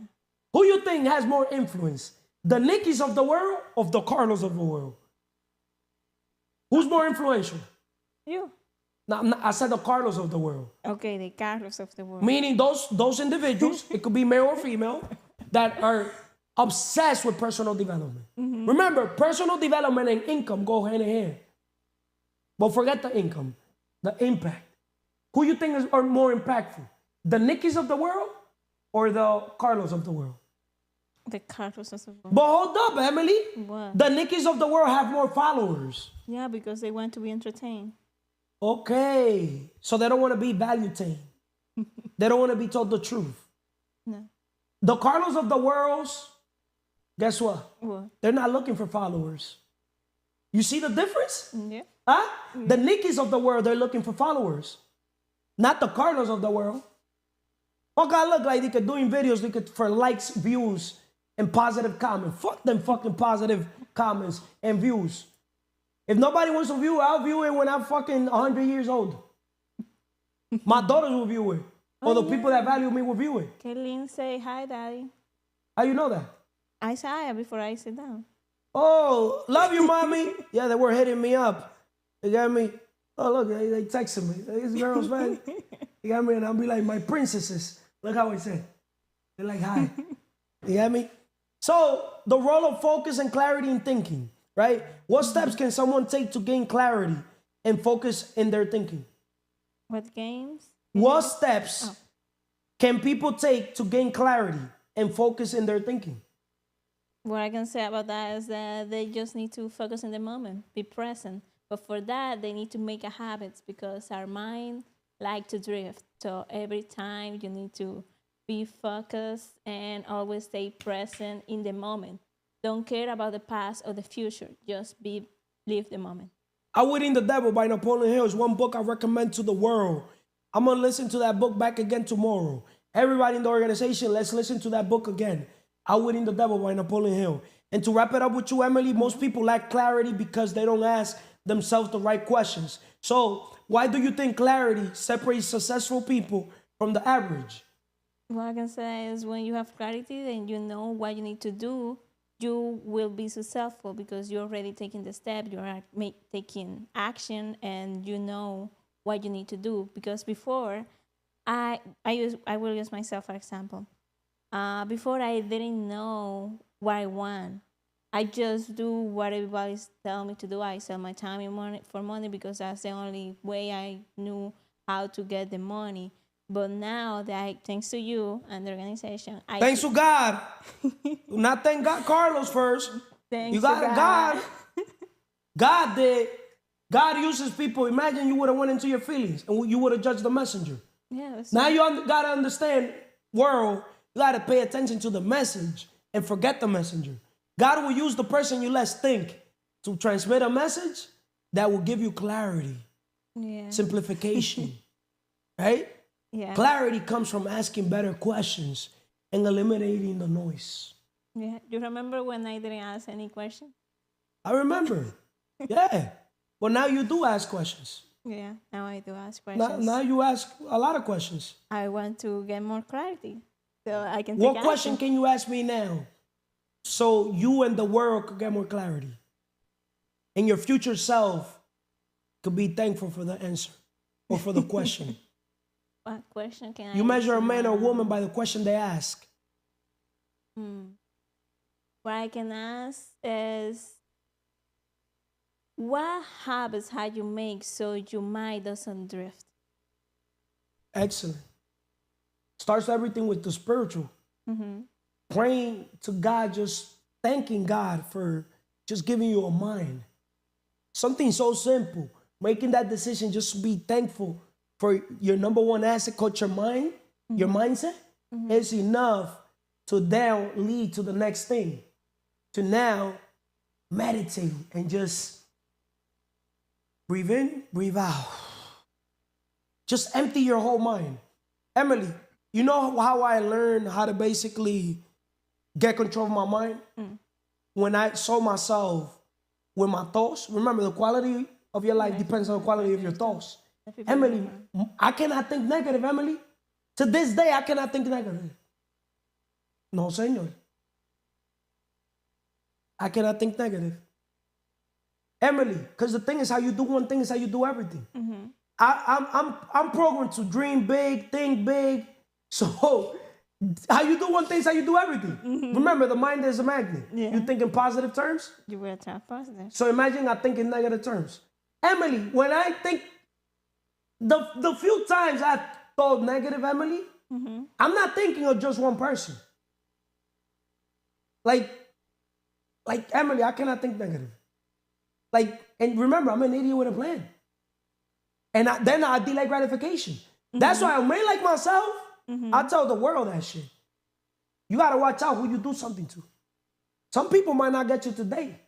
A: Who you think has more influence? The Nikkis of the world or the Carlos of the world? Who's more influential?
C: You.
A: No, I said the Carlos of the world.
C: Okay, the Carlos of the world.
A: Meaning those individuals, it could be male or female, that are obsessed with personal development. Remember, personal development and income go hand in hand. But forget the income, the impact. Who you think are more impactful? The Nikkis of the world or the Carlos of the world?
C: The Carlos of the world.
A: But hold up, Emely.
C: What?
A: The Nikkis of the world have more followers.
C: Yeah, because they want to be entertained.
A: Okay. So they don't want to be value-tamed. They don't want to be told the truth.
C: No.
A: The Carlos of the worlds, guess what?
C: What?
A: They're not looking for followers. You see the difference?
C: Yeah.
A: Huh? The Nikkis of the world, they're looking for followers. Not the Carlos of the world. Fuck, I look like they could doing videos for likes, views, and positive comments. Fuck them fucking positive comments and views. If nobody wants to view it, I'll view it when I'm fucking 100 years old. My daughters will view it. Or the people that value me will view it.
C: Kaylin say, hi, Daddy.
A: How you know that?
C: I say hi before I sit down.
A: Oh, love you, mommy. Yeah, they were hitting me up. They got me. Oh, look, they texted me. These girls, man. You got me, and I'll be like, my princesses. Look how I say. They're like, hi. You got me? So, the role of focus and clarity in thinking, right? What steps can someone take to gain clarity and focus in their thinking?
C: What games?
A: What steps can people take to gain clarity and focus in their thinking?
C: What I can say about that is that they just need to focus in the moment, be present. But for that, they need to make a habit because our mind like to drift. So every time you need to be focused and always stay present in the moment. Don't care about the past or the future. Just live the moment.
A: Outwitting the Devil by Napoleon Hill is one book I recommend to the world. I'm going to listen to that book back again tomorrow. Everybody in the organization, let's listen to that book again. Outwitting the Devil by Napoleon Hill. And to wrap it up with you, Emely, most people lack clarity because they don't ask themselves the right questions. So why do you think clarity separates successful people from the average?
C: What I can say is when you have clarity and you know what you need to do, you will be successful because you're already taking the step, you're taking action, and you know what you need to do. Because before, I will use myself for example. Before I didn't know what I want. I just do what everybody's telling me to do. I sell my time and money for money because that's the only way I knew how to get the money. But now that thanks to you and the organization,
A: Thanks to God. Not thank God, Carlos first.
C: thanks
A: You got
C: to
A: God. God did. God uses people. Imagine you would have went into your feelings and you would have judged the messenger.
C: Yeah,
A: Now you got to understand, world, you got to pay attention to the message and forget the messenger. God will use the person you less think to transmit a message that will give you clarity, simplification, right?
C: Yeah.
A: Clarity comes from asking better questions and eliminating the noise.
C: Yeah. You remember when I didn't ask any question?
A: I remember. Yeah. But now you do ask questions.
C: Yeah. Now I do ask questions.
A: Now you ask a lot of questions.
C: I want to get more clarity so I can take
A: What question
C: action.
A: can you ask me now so you and the world could get more clarity? And your future self could be thankful for the answer or for the question.
C: What question can I
A: You measure a
C: ask
A: man or a
C: now?
A: woman by the question they ask.
C: What I can ask is, what habits have you make so your mind doesn't drift?
A: Excellent. Starts everything with the spiritual. Praying to God, just thanking God for just giving you a mind. Something so simple. Making that decision just to be thankful for your number one asset called your mind, your mindset, is enough to then lead to the next thing. To now meditate and just breathe in, breathe out. Just empty your whole mind. Emely, you know how I learned how to basically get control of my mind? When I saw myself with my thoughts. Remember, the quality of your life depends on the quality of your thoughts. Emely, I cannot think negative, Emely. To this day, I cannot think negative. No, señor. I cannot think negative. Emely, because the thing is, how you do one thing is how you do everything. I'm programmed to dream big, think big. So how you do one thing is how you do everything. Remember, the mind is a magnet. You think in positive terms.
C: You will talk positive.
A: So imagine I think in negative terms. Emely, when I think, the few times I thought negative, Emely, I'm not thinking of just one person. Like Emely, I cannot think negative. And remember, I'm an idiot with a plan. And then I delay gratification. That's why I'm really like myself. I tell the world that shit. You gotta watch out who you do something to. Some people might not get you today.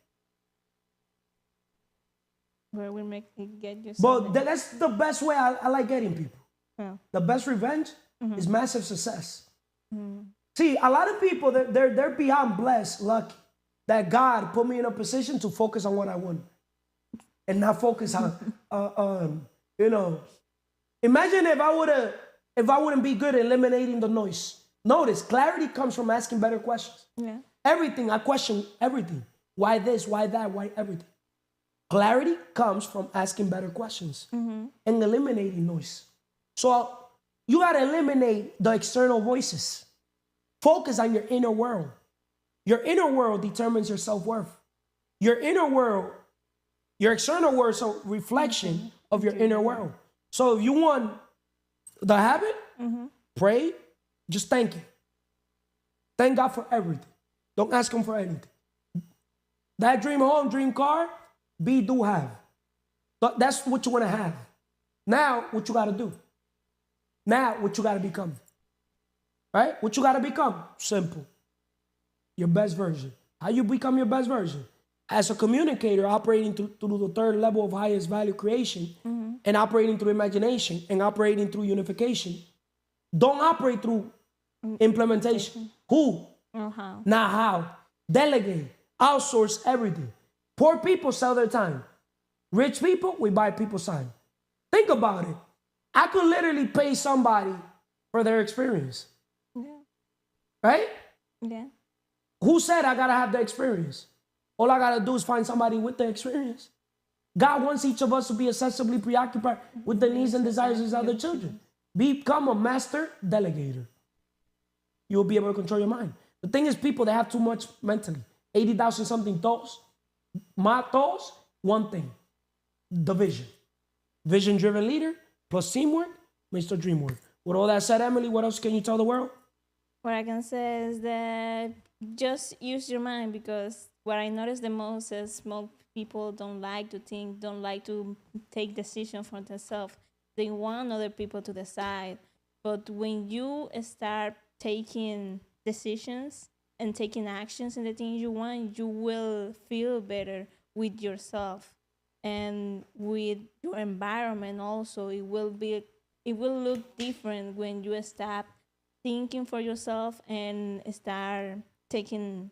C: Where we make it get you
A: But
C: something.
A: that's the best way I like getting people.
C: Yeah.
A: The best revenge is massive success. See, a lot of people, they're beyond blessed, lucky, that God put me in a position to focus on what I want. And not focus on, imagine if I wouldn't be good at eliminating the noise. Notice, clarity comes from asking better questions.
C: Yeah.
A: Everything, I question everything. Why this, why that, why everything. Clarity comes from asking better questions and eliminating noise. So you gotta eliminate the external voices. Focus on your inner world. Your inner world determines your self-worth. Your inner world, your external world is a reflection of your inner world. So if you want the habit, pray, just thank Him. Thank God for everything. Don't ask Him for anything. That dream home, dream car, do have. But that's what you want to have. Now, what you got to do? Now, what you got to become? Right? What you got to become? Simple. Your best version. How you become your best version? As a communicator operating through the third level of highest value creation and operating through imagination and operating through unification, don't operate through implementation. Who?
C: How?
A: Not how. Delegate. outsource everything. Poor people sell their time. Rich people, we buy people's time. Think about it. I could literally pay somebody for their experience.
C: Yeah.
A: Right?
C: Yeah.
A: Who said I gotta have the experience? All I gotta do is find somebody with the experience. God wants each of us to be excessively preoccupied with the needs and desires of his other children. Become a master delegator. You'll be able to control your mind. The thing is, people that have too much mentally, 80,000 something thoughts. My thoughts, one thing, the vision. Vision-driven leader plus teamwork makes the dream work. With all that said, Emily, what else can you tell the world?
C: What I can say is that just use your mind, because what I notice the most is small people don't like to think, don't like to take decisions for themselves. They want other people to decide. But when you start taking decisions and taking actions in the things you want, you will feel better with yourself and with your environment also. It will look different when you stop thinking for yourself and start taking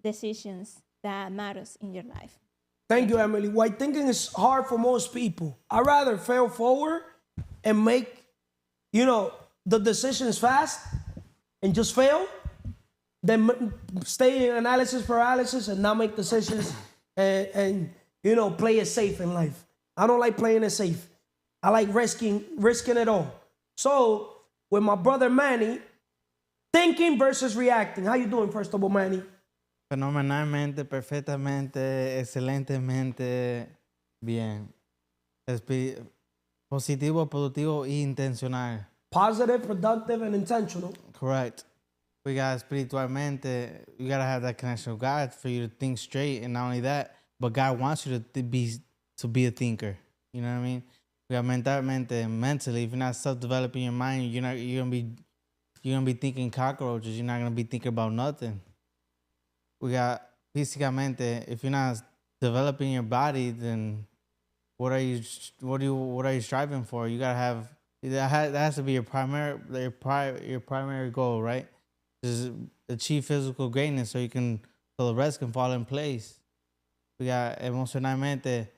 C: decisions that matters in your life.
A: Thank you, Emily. Why thinking is hard for most people. I'd rather fail forward and make, the decisions fast and just fail than stay in analysis paralysis and not make decisions and play it safe in life. I don't like playing it safe. I like risking it all. So, with my brother Manny, thinking versus reacting. How you doing, first of all, Manny?
D: Fenomenalmente, perfectamente, excelentemente bien. Positivo, productivo y intencional.
A: Positive, productive, and intentional.
D: Correct. We got espiritualmente, you gotta have that connection with God for you to think straight, and not only that, but God wants you to be a thinker. You know what I mean? We got mentalmente, mentally. If you're not self-developing your mind, you're gonna be thinking cockroaches. You're not gonna be thinking about nothing. We got físicamente. If you're not developing your body, then what are you striving for? You gotta have that has to be your primary goal, right? Is achieve physical greatness so the rest can fall in place. We got emocionalmente.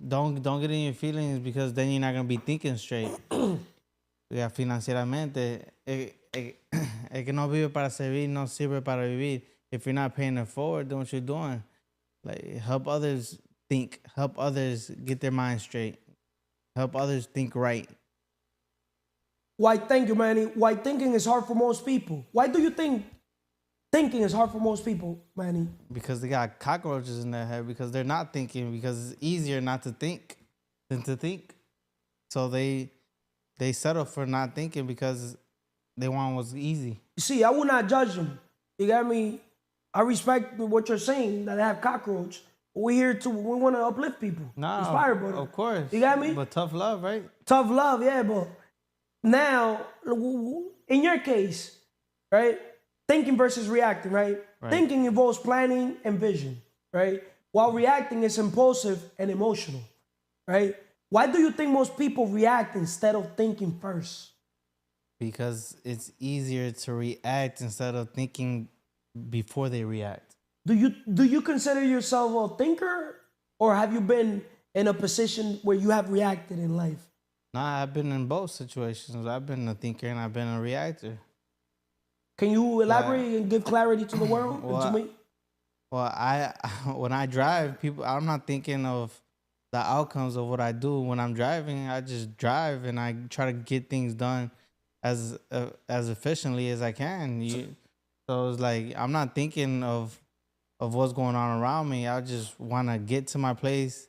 D: Don't get in your feelings, because then you're not gonna be thinking straight. We got financieramente. El que no vive para servir no sirve para vivir. If you're not paying it forward, then what you're doing? Like, help others think. Help others get their mind straight. Help others think right.
A: Why, thank you, Manny. Why thinking is hard for most people? Why do you think thinking is hard for most people, Manny?
D: Because they got cockroaches in their head, because they're not thinking, because it's easier not to think than to think. So they settle for not thinking because they want what's easy.
A: You see, I will not judge them. You got me? I respect what you're saying, that they have cockroach. We want to uplift people.
D: No,
A: inspire, brother.
D: of course.
A: You got me?
D: But tough love, right?
A: Tough love, yeah, but now, in your case, right? Thinking versus reacting, right? Thinking involves planning and vision, right? While reacting is impulsive and emotional, right? Why do you think most people react instead of thinking first?
D: Because it's easier to react instead of thinking before they react.
A: Do you consider yourself a thinker, or have you been in a position where you have reacted in life?
D: Nah, I've been in both situations. I've been a thinker and I've been a reactor.
A: Can you elaborate and give clarity to the world and to me?
D: Well, when I drive, I'm not thinking of the outcomes of what I do when I'm driving. I just drive and I try to get things done as efficiently as I can. So it's like I'm not thinking of what's going on around me. I just want to get to my place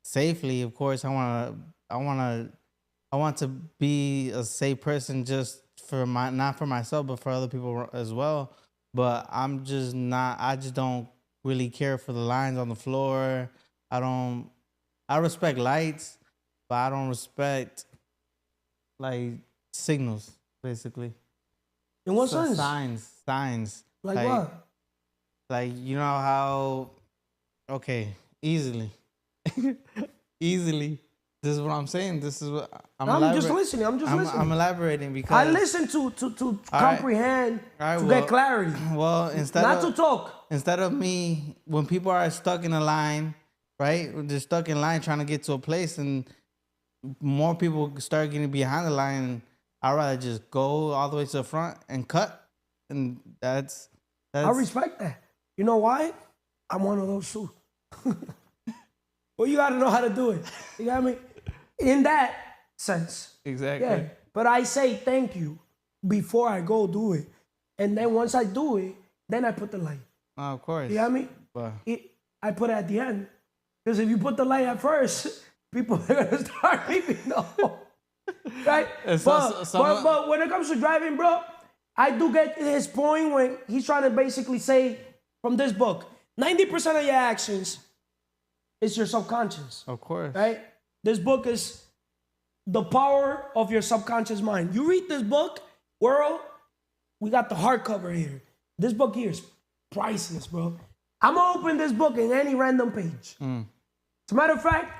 D: safely. Of course, I want to be a safe person, just not for myself, but for other people as well. But I'm just not. I just don't really care for the lines on the floor. I respect lights, but I don't respect like signals, basically.
A: In what sense?
D: Signs.
A: Like what?
D: Like, you know how? Okay, easily. This is what I'm saying. This is what
A: I'm just listening. I'm just listening.
D: I'm elaborating because
A: I listen to comprehend, to get clarity.
D: Well,
A: Not to talk.
D: Instead of me, when people are stuck in a line, right? They're stuck in line trying to get to a place, and more people start getting behind the line. I'd rather just go all the way to the front and cut, and that's.
A: I respect that. You know why? I'm one of those too. Well, you got to know how to do it. You got me? In that sense.
D: Exactly.
A: Yeah. But I say thank you before I go do it. And then once I do it, then I put the light.
D: Oh, of course.
A: You got me?
D: But
A: I put it at the end. Because if you put the light at first, people are going to start leaving. No. Right? But when it comes to driving, bro, I do get his point when he's trying to basically say from this book, 90% of your actions is your subconscious.
D: Of course.
A: Right? This book is the power of your subconscious mind. You read this book, world, we got the hardcover here. This book here is priceless, bro. I'm going to open this book in any random page. As a matter of fact,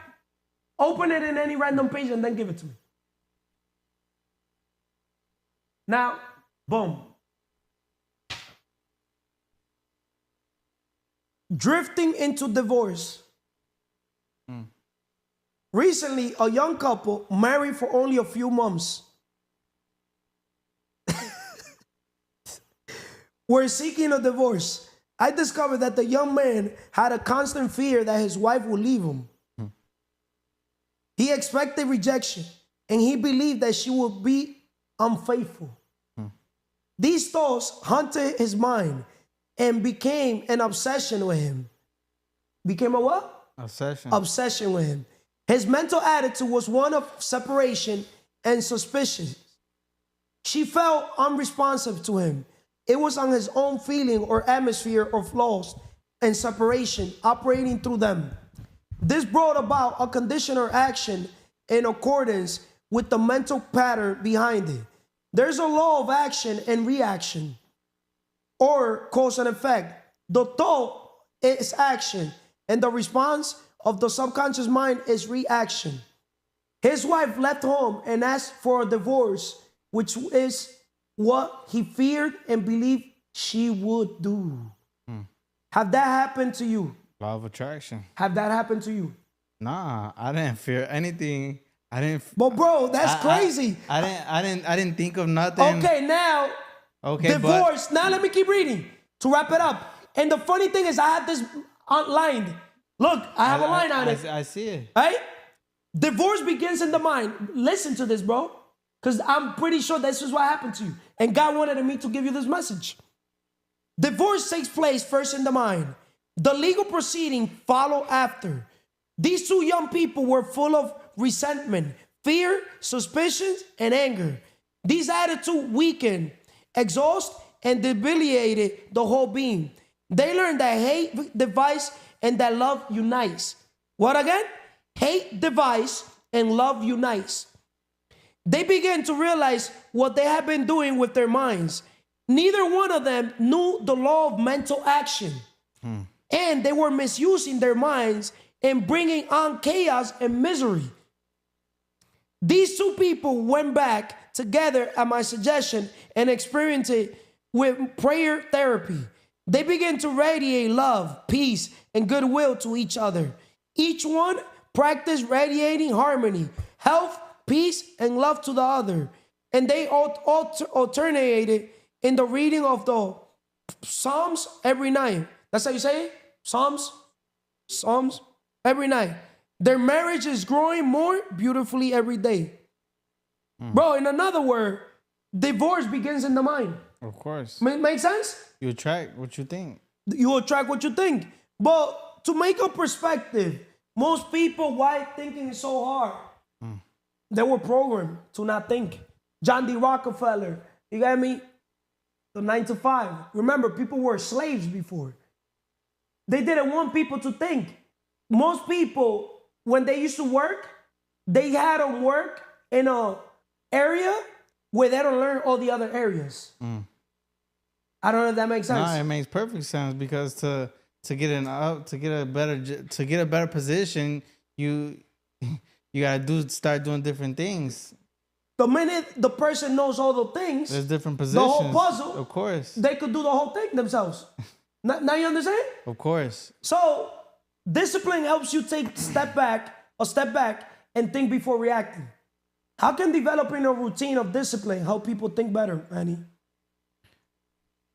A: open it in any random page and then give it to me. Now, boom. Drifting into divorce. Recently, a young couple married for only a few months were seeking a divorce. I discovered that the young man had a constant fear that his wife would leave him. He expected rejection, and he believed that she would be unfaithful. These thoughts haunted his mind and became an obsession with him. Became a what?
D: Obsession.
A: Obsession with him. His mental attitude was one of separation and suspicion. She felt unresponsive to him. It was on his own feeling or atmosphere of loss and separation operating through them. This brought about a condition or action in accordance with the mental pattern behind it. There's a law of action and reaction, or cause and effect. The thought is action, and the response of the subconscious mind is reaction. His wife left home and asked for a divorce, which is what he feared and believed she would do. Have that happened to you?
D: Law of attraction.
A: Have that happened to you?
D: Nah, I didn't fear anything. I didn't.
A: But bro, that's crazy.
D: I didn't think of nothing.
A: Okay, now.
D: Okay,
A: divorce. Now let me keep reading to wrap it up. And the funny thing is, I had this outlined. Look, I have a line on it.
D: I see it.
A: Right? Divorce begins in the mind. Listen to this, bro. Because I'm pretty sure this is what happened to you. And God wanted me to give you this message. Divorce takes place first in the mind. The legal proceeding follow after. These two young people were full of resentment, fear, suspicions, and anger. These attitudes weakened, exhausted, and debilitated the whole being. They learned that hate divides and that love unites. What again? Hate divides and love unites. They began to realize what they had been doing with their minds. Neither one of them knew the law of mental action. And they were misusing their minds and bringing on chaos and misery. These two people went back together at my suggestion and experienced it with prayer therapy. They began to radiate love, peace, and goodwill to each other. Each one practiced radiating harmony, health, peace, and love to the other. And they alternated in the reading of the Psalms every night. That's how you say it? Psalms every night. Their marriage is growing more beautifully every day. Bro, in another word, divorce begins in the mind.
D: Of course.
A: Make sense?
D: You attract what you think.
A: You attract what you think. But to make a perspective, most people, why thinking is so hard? They were programmed to not think. Jeandy Rockefeller, you got me? The 9 to 5. Remember, people were slaves before. They didn't want people to think. Most people, when they used to work, they had to work in an area where they don't learn all the other areas. I don't know if that makes sense.
D: No, it makes perfect sense because to get a better position, you you gotta start doing different things.
A: The minute the person knows all the things,
D: There's different
A: the
D: positions.
A: whole puzzle,
D: Of course.
A: they could do the whole thing themselves. Now you understand?
D: Of course.
A: So discipline helps you take a step back, and think before reacting. How can developing a routine of discipline help people think better, Manny?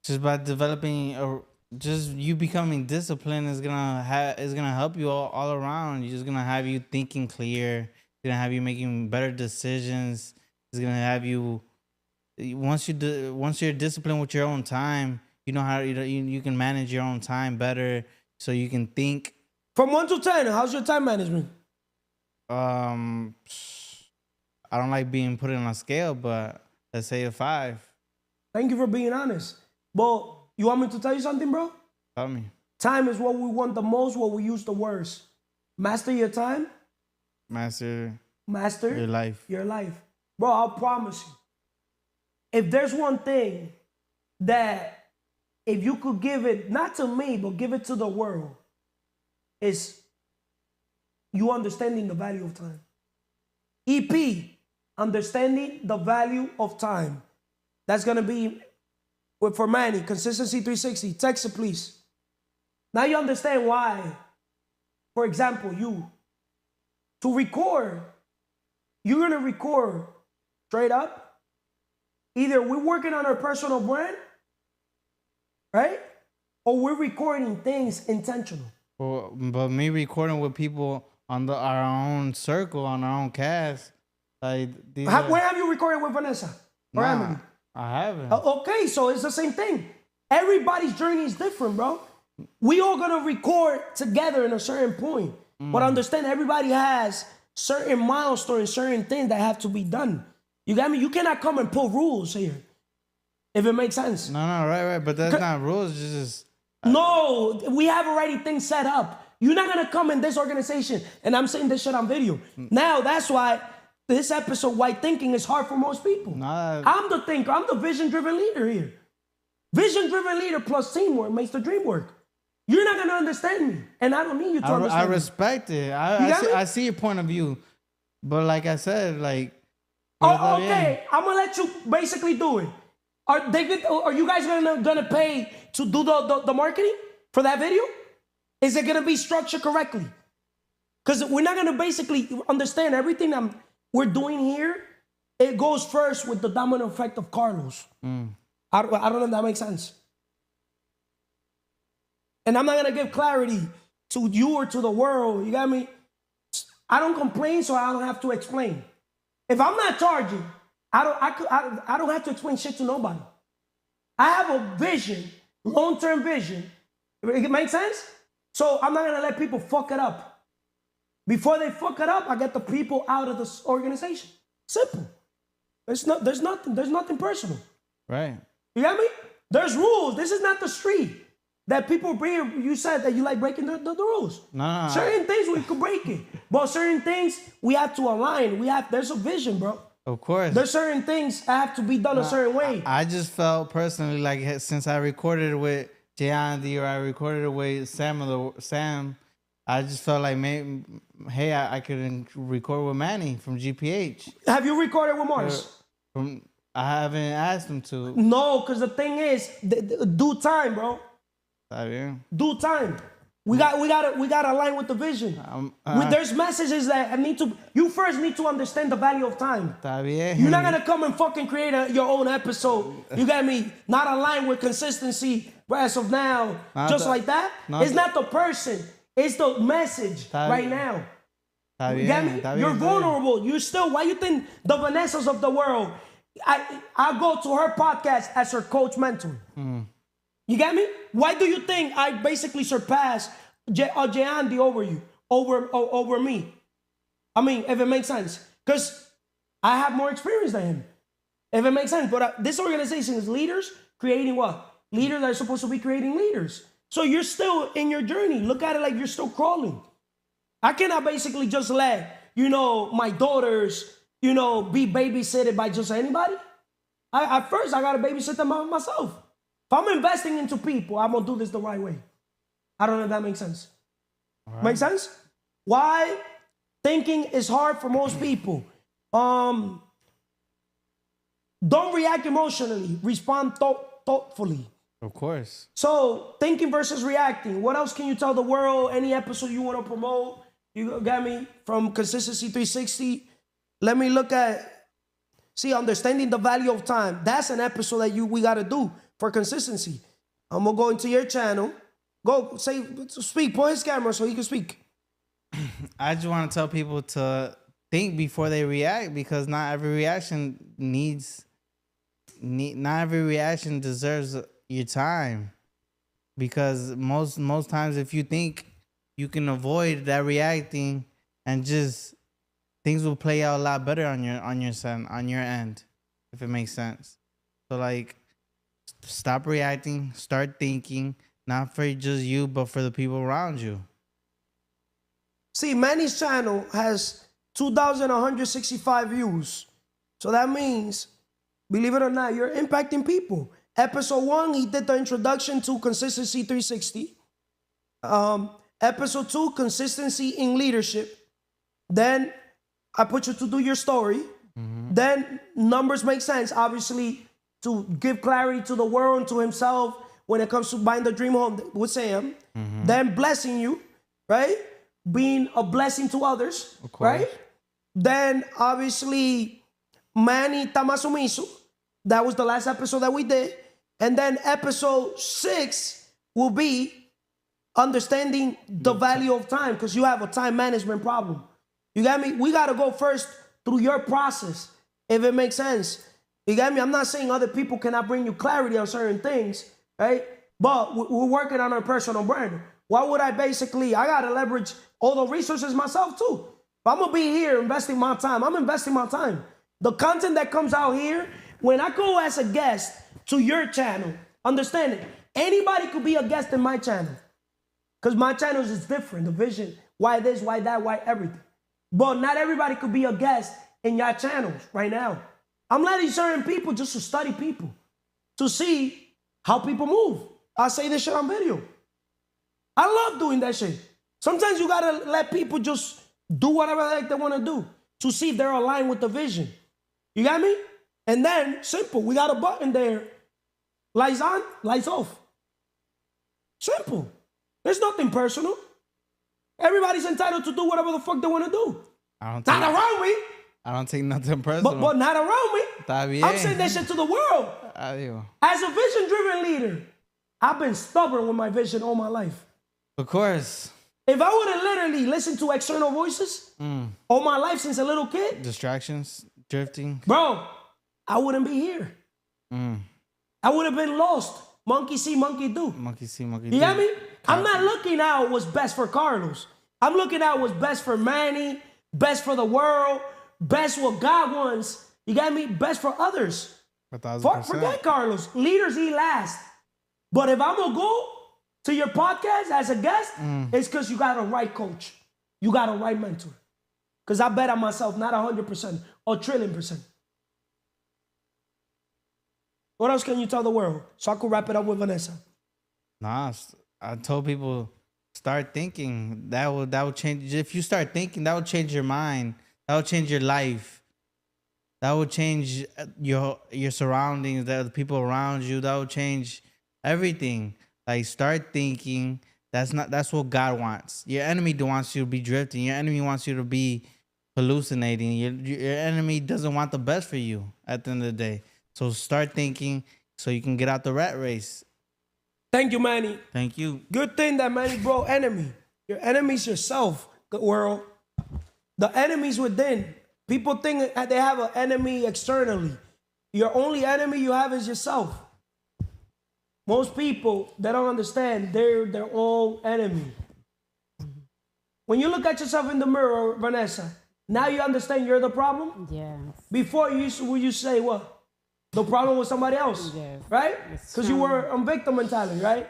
D: Just by developing just you becoming disciplined is gonna help you all around. It's just gonna have you thinking clear. It's gonna have you making better decisions. It's gonna have you once you're disciplined with your own time, you know how you can manage your own time better, so you can think.
A: From 1 to 10, how's your time management?
D: I don't like being put on a scale, but let's say a 5.
A: Thank you for being honest. But you want me to tell you something, bro?
D: Tell me.
A: Time is what we want the most, what we use the worst. Master your time.
D: Master
A: Your
D: life.
A: Bro, I'll promise you. If there's one thing that if you could give it, not to me, but give it to the world, is you understanding the value of time. EP, understanding the value of time. That's going to be for Manny, Consistency 360. Text it, please. Now you understand why, for example, to record, you're going to record straight up. Either we're working on our personal brand, right? Or we're recording things intentional.
D: Well, but me recording with people on our own circle, on our own cast, like
A: Where have you recorded with Vanessa or Emely?
D: I haven't.
A: Okay, so it's the same thing. Everybody's journey is different, bro. We all gonna record together in a certain point, but understand everybody has certain milestones, certain things that have to be done. You got me? You cannot come and put rules here, if it makes sense.
D: No, right, but that's not rules. Just
A: no, we have already things set up. You're not gonna come in this organization, and I'm saying this shit on video. Now that's why this episode, Why Thinking, is hard for most people.
D: Nah.
A: I'm the thinker. I'm the vision-driven leader here. Vision-driven leader plus teamwork makes the dream work. You're not gonna understand me, and I don't need you to understand.
D: I respect it. I see your point of view, but like I said, like.
A: Okay, I'm gonna let you basically do it. Are you guys gonna pay to do the marketing for that video? Is it gonna be structured correctly? Because we're not gonna basically understand everything we're doing here. It goes first with the domino effect of Carlos. I don't know if that makes sense. And I'm not gonna give clarity to you or to the world. You got me? I don't complain, so I don't have to explain. If I'm not charging, I don't have to explain shit to nobody. I have a vision, long-term vision. It makes sense? So I'm not gonna let people fuck it up. Before they fuck it up, I get the people out of this organization. Simple. There's nothing personal.
D: Right.
A: You got me? There's rules. This is not the street that people bring. You said that you like breaking the rules.
D: No.
A: Certain things we could break it, but certain things we have to align. There's a vision, bro.
D: Of course.
A: There's certain things that have to be done a certain way.
D: I just felt personally like since I recorded it with Jeandy or I recorded it with Sam, I just felt like maybe, hey, I could record with Manny from GPH.
A: Have you recorded with Mars?
D: I haven't asked him to.
A: No, because the thing is, due time, bro. Due time. We gotta align with the vision. There's messages that you first need to understand the value of time. You're not gonna come and fucking create your own episode. You got me? Not aligned with consistency as of now, like that. It's not the person. It's the message right now. You got me? You're vulnerable. You're still. Why you think the Vanessas of the world? I go to her podcast as her coach mentor. You get me? Why do you think I basically surpassed Jeandy over me? I mean, if it makes sense. Because I have more experience than him. If it makes sense. But this organization is leaders creating what? Leaders that are supposed to be creating leaders. So you're still in your journey. Look at it like you're still crawling. I cannot basically just let, my daughters, be babysitted by just anybody. First, I got to babysit them myself. If I'm investing into people, I'm going to do this the right way. I don't know if that makes sense. Right. Make sense? Why thinking is hard for most people. Don't react emotionally. Respond thoughtfully.
D: Of course.
A: So, thinking versus reacting. What else can you tell the world? Any episode you want to promote? You got me from Consistency 360. Let me look at, understanding the value of time. That's an episode that we got to do for consistency. I'm going to go into your channel. Go, speak, point his camera so he can speak.
D: I just want to tell people to think before they react, because not every reaction not every reaction deserves your time. Because most times, if you think you can avoid that reacting, and just things will play out a lot better on your end, if it makes sense. So like, stop reacting, start thinking, not for just you, but for the people around you.
A: See, Manny's channel has 2,165 views. So that means, believe it or not, you're impacting people. Episode 1, he did the introduction to Consistency 360. Episode 2, Consistency in Leadership. Then I put you to do your story. Then numbers make sense, obviously, to give clarity to the world and to himself when it comes to buying the dream home with Sam. Then blessing you, right? Being a blessing to others, right? Then obviously Manny Tamasumisu. That was the last episode that we did. And then episode 6 will be understanding the value of time, because you have a time management problem. You got me? We got to go first through your process, if it makes sense. You got me? I'm not saying other people cannot bring you clarity on certain things, right? But we're working on our personal brand. Why would I got to leverage all the resources myself too. If I'm going to be here investing my time, I'm investing my time. The content that comes out here, when I go as a guest to your channel, understand it, anybody could be a guest in my channel. Because my channels is different, the vision, why this, why that, why everything. But not everybody could be a guest in your channels right now. I'm letting certain people just to study people, to see how people move. I say this shit on video. I love doing that shit. Sometimes you gotta let people just do whatever they want to do to see if they're aligned with the vision. You got me? And then, simple, we got a button there. Lights on, lights off. Simple. There's nothing personal. Everybody's entitled to do whatever the fuck they want to do. Not around me.
D: I don't take nothing personal.
A: But not around me. I'm saying that shit to the world. As a vision-driven leader, I've been stubborn with my vision all my life.
D: Of course.
A: If I would have literally listened to external voices all my life since a little kid.
D: Distractions, drifting.
A: Bro, I wouldn't be here. I would have been lost. Monkey see, monkey do.
D: Monkey see, monkey do.
A: You got me? I'm not looking out what's best for Carlos. I'm looking out what's best for Manny, best for the world, best what God wants. You got me? Best for others.
D: 1,000%.
A: Forget Carlos. Leaders eat last. But if I'm going to go to your podcast as a guest, it's because you got a right coach. You got a right mentor. Because I bet on myself, not 100%, or 1,000,000,000%. What else can you tell the world? So I could wrap it up with Vanessa.
D: Nah, I told people, start thinking. That will change. If you start thinking, that will change your mind. That will change your life. That will change your surroundings, the people around you. That will change everything. Like, start thinking. That's what God wants. Your enemy wants you to be drifting. Your enemy wants you to be hallucinating. Your enemy doesn't want the best for you at the end of the day. So start thinking so you can get out the rat race.
A: Thank you, Manny.
D: Thank you.
A: Good thing that Manny brought enemy. Your enemy's yourself, the world. The enemy's within. People think that they have an enemy externally. Your only enemy you have is yourself. Most people, they don't understand they're their own enemy. When you look at yourself in the mirror, Vanessa, now you understand you're the problem?
E: Yes.
A: Before you say what? The problem was somebody else,
E: Yes.
A: right? Because you were on victim mentality, right?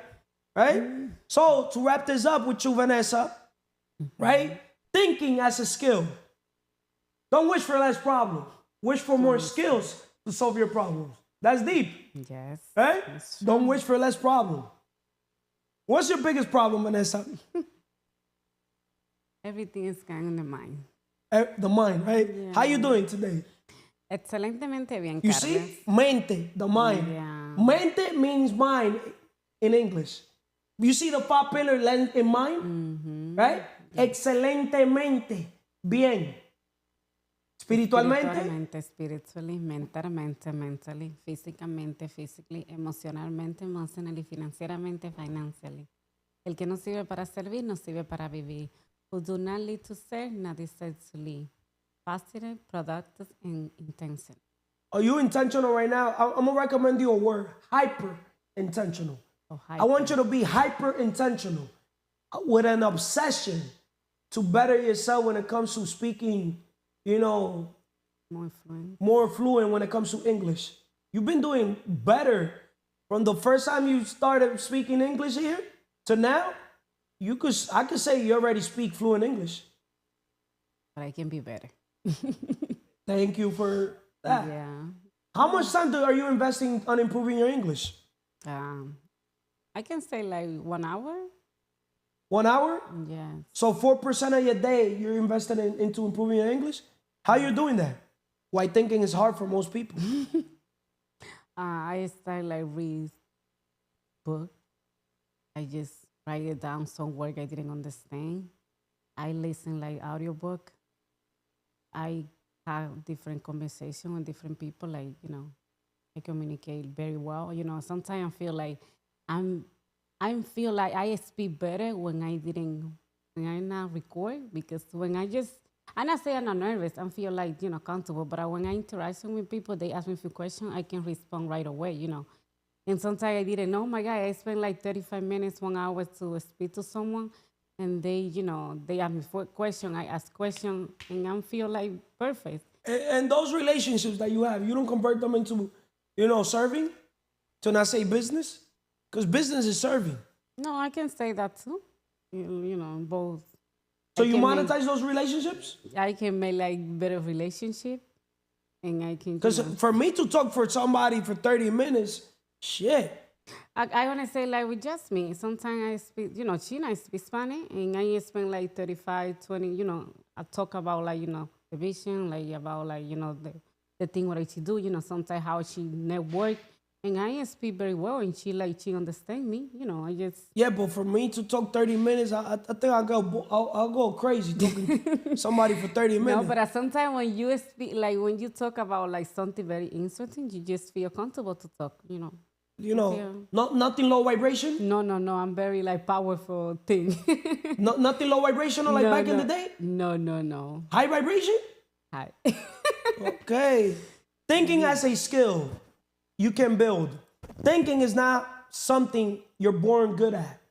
A: Right? So to wrap this up with you, Vanessa, right? Thinking as a skill. Don't wish for less problems. Wish for more skills to solve your problems. That's deep,
E: Yes.
A: right?
E: That's true.
A: Don't wish for less problem. What's your biggest problem, Vanessa?
E: Everything is going in the mind.
A: The mind, right?
E: Yeah.
A: How you doing today?
E: Excelentemente bien,
A: You
E: Carlos.
A: see? Mente, the mind.
E: Yeah.
A: Mente means mind in English. You see the 5 pillars in mind? Right? Excelentemente. Bien. Espiritualmente.
E: Spiritually, mentalmente, mentally, physically, emocionalmente, emotionally, financieramente, financially. El que no sirve para servir, no sirve para vivir. Who do not lead to serve, not decide to lead. Positive, productive, and intentional.
A: Are you intentional right now? I'm going to recommend you a word. Hyper intentional.
E: Oh,
A: I want you to be hyper intentional with an obsession to better yourself when it comes to speaking,
E: More fluent.
A: more fluent when it comes to English. You've been doing better from the first time you started speaking English here to now. I could say you already speak fluent English.
E: But I can be better.
A: Thank you for that.
E: Yeah.
A: How much time are you investing on improving your English?
E: I can say like 1 hour.
A: 1 hour?
E: Yeah.
A: So 4% of your day you're investing into improving your English? How you doing that? Why thinking is hard for most people?
E: I start like read book. I just write it down some word I didn't understand. I listen like audiobook. I have different conversation with different people. Like I communicate very well. Sometimes I feel like I feel like I speak better when I not record, because when I not say I'm not nervous, I feel like, comfortable, but when I interaction with people, they ask me a few questions, I can respond right away, And sometimes I didn't know, my God, I spent like 35 minutes, 1 hour to speak to someone, and they ask me question, I ask question, and I feel like perfect.
A: And those relationships that you have, you don't convert them into, serving, to not say business? Because business is serving.
E: No, I can say that too. Both.
A: So you monetize those relationships?
E: I can make like better relationship, and I can.
A: Because for me to talk for somebody for 30 minutes, shit.
E: I want to say like with just me. Sometimes I speak, China, I speak Spanish, and I spend like 35, 20, I talk about like, the vision, like about like, the thing what she do, sometimes how she network. And I speak very well, and she understand me. I just.
A: Yeah, but for me to talk 30 minutes, I think I'll go crazy talking to somebody for 30 minutes.
E: No, but sometimes when you speak, like when you talk about like something very interesting, you just feel comfortable to talk.
A: Nothing low vibration.
E: No. I'm very like powerful thing.
A: Nothing low vibrational like back in the day.
E: No.
A: High vibration.
E: Hi.
A: Okay. Thinking as a skill you can build. Thinking is not something you're born good at.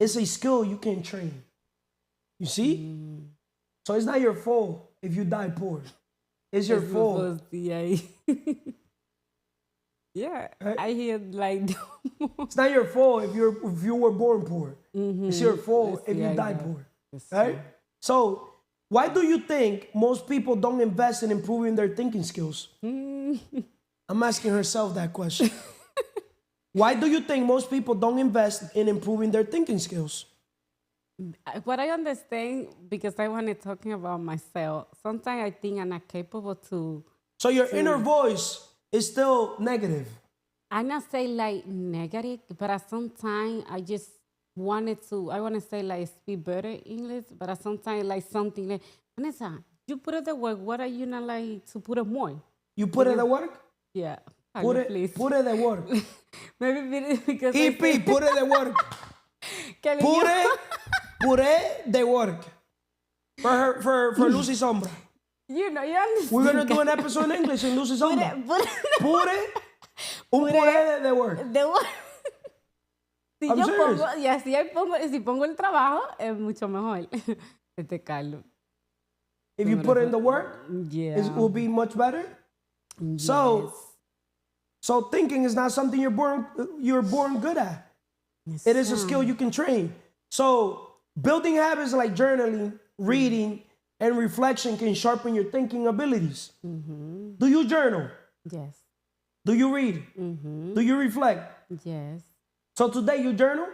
A: It's a skill you can train. You see? So it's not your fault if you die poor. It's your fault.
E: Yeah.
A: Right?
E: I hear like.
A: It's not your fault if you were born poor. It's your fault if you die poor. Right? So why do you think most people don't invest in improving their thinking skills? I'm asking herself that question. Why do you think most people don't invest in improving their thinking skills?
E: What I understand, because I want to talking about myself, sometimes I think I'm not capable to.
A: So your inner voice is still negative.
E: I not say like negative, but sometimes I just I want to say like speak better English, but sometimes like something like, Vanessa, you put it the work, what are you not like to put it more?
A: You put it at work?
E: Yeah.
A: Put it at work.
E: Maybe because
A: EP, put it at work. Put it de work. For Lucy Sombra.
E: You understand.
A: We're going to do an episode in English in Lucy Sombra. Put it de work.
E: De work.
A: I'm serious.
E: Si pongo el trabajo, es mucho mejor. Carlos.
A: If you put in the work,
E: yeah,
A: it will be much better.
E: Yes.
A: So thinking is not something you're born good at.
E: Yes,
A: it is a skill you can train. So building habits like journaling, reading, and reflection can sharpen your thinking abilities. Do you journal?
E: Yes.
A: Do you read? Do you reflect?
E: Yes.
A: So today you journal?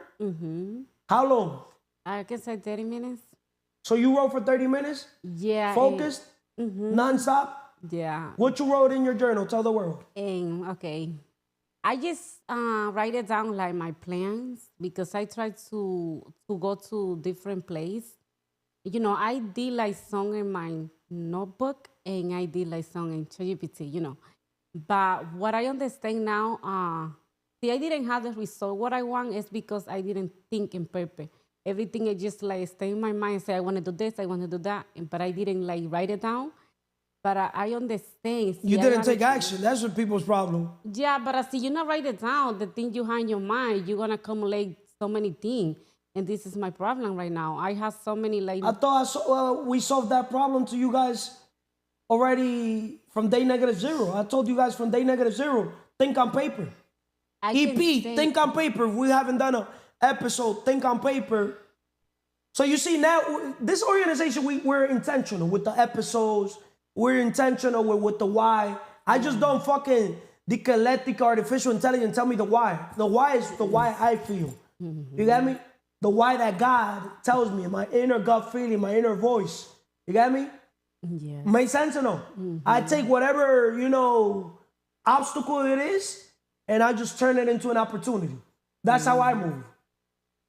A: How long?
E: I can say 30 minutes.
A: So you wrote for 30 minutes?
E: Yeah.
A: Focused? Non-stop?
E: Yeah.
A: What you wrote in your journal? Tell the world.
E: And okay, I just write it down like my plans because I try to go to different place. You know, I did like song in my notebook and I did like song in ChatGPT. You know, but what I understand now, see, I didn't have the result. What I want is because I didn't think in purpose. Everything is just like stay in my mind and say I want to do this, I want to do that, but I didn't like write it down. But I understand. See,
A: You
E: I
A: didn't take
E: gotta-
A: action. That's what people's problem.
E: Yeah, but I see you not write it down. The thing you have in your mind, you're gonna accumulate so many things, and this is my problem right now. I have so many like.
A: I thought we solved that problem to you guys already from day -0. I told you guys from day -0, think on paper.
E: I can
A: EP,
E: say-
A: think on paper. We haven't done an episode, think on paper. So you see now, this organization, we're intentional with the episodes. We're intentional with the why. I just don't fucking dialectic artificial intelligence tell me the why. The why is the why I feel. You got me? The why that God tells me, my inner gut feeling, my inner voice. You got me?
E: Yeah.
A: Make sense or no? I take whatever, obstacle it is, and I just turn it into an opportunity. That's how I move.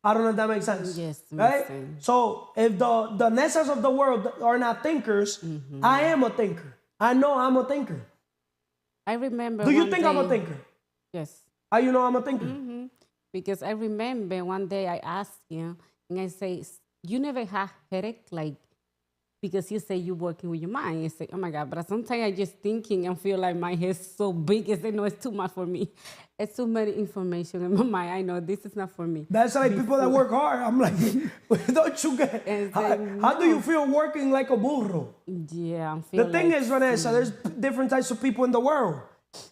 A: I don't know if that makes sense.
E: Yes, makes
A: right?
E: sense.
A: So if the Nessas of the world are not thinkers, I am a thinker. I know I'm a thinker.
E: I remember.
A: Do you
E: one
A: think I'm a
E: day-
A: thinker?
E: Yes.
A: How you know I'm a thinker?
E: Because I remember one day I asked you, and I say, you never have headache, like, because you say you're working with your mind. You say, oh my God, but sometimes I just thinking and feel like my head's so big, I say, no, it's too much for me. It's too many information in my mind. I know this is not for me.
A: That's like people that work hard. I'm like, don't you get?
E: And
A: How do you feel working like a burro?
E: Yeah, I'm
A: The
E: feeling
A: thing
E: like,
A: is, Vanessa, there's different types of people in the world.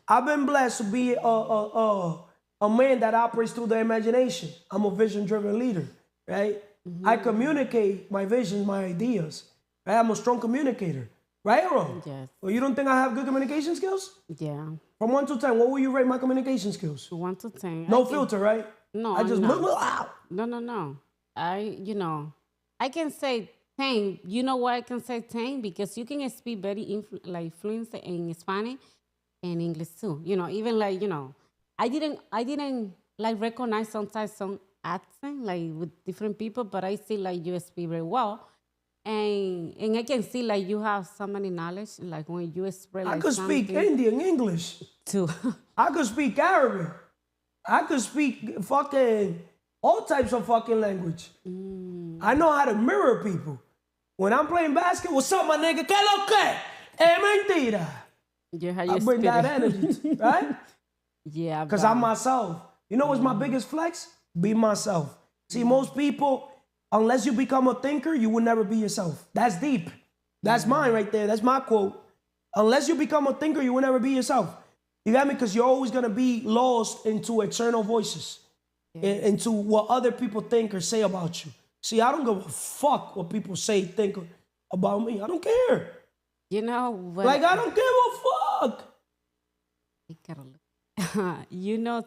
A: I've been blessed to be a man that operates through the imagination. I'm a vision-driven leader, right? I communicate my visions, my ideas. Right? I'm a strong communicator, right or wrong?
E: Yes.
A: Well, you don't think I have good communication skills?
E: yeah,
A: From 1 to 10, what will you rate my communication skills?
E: 1 to 10.
A: No
E: I can-
A: filter, right?
E: No,
A: I just
E: no.
A: out.
E: No. I can say 10. You know why I can say 10? Because you can speak very fluent in Spanish and English too. Even I didn't like recognize sometimes some accent like with different people, but I see like you speak very well. And I can see like you have so many knowledge, like when you express
A: I
E: like
A: could speak
E: something
A: Indian, English.
E: too.
A: I could speak Arabic. I could speak fucking all types of fucking language. I know how to mirror people. When I'm playing basketball, what's up, my nigga? ¿Qué lo que? Mentira.
E: You have
A: I
E: your
A: bring that
E: spirit.
A: energy, right?
E: Yeah,
A: Because
E: but-
A: I'm myself. You know what's my biggest flex? Be myself. See, most people, unless you become a thinker, you will never be yourself. That's deep. That's mine right there. That's my quote. Unless you become a thinker, you will never be yourself. You got me? Because you're always going to be lost into external voices, into what other people think or say about you. See, I don't give a fuck what people say, think about me. I don't care.
E: You know what?
A: Like, I don't give a fuck.
E: I gotta look.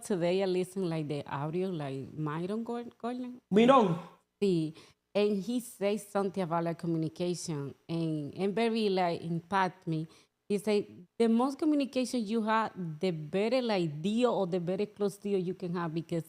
E: Today I listen like the audio, like Myron Gordon.
A: Me no.
E: See, and he says something about like communication, and very like impact me. He said the most communication you have, the better like deal or the better close deal you can have, because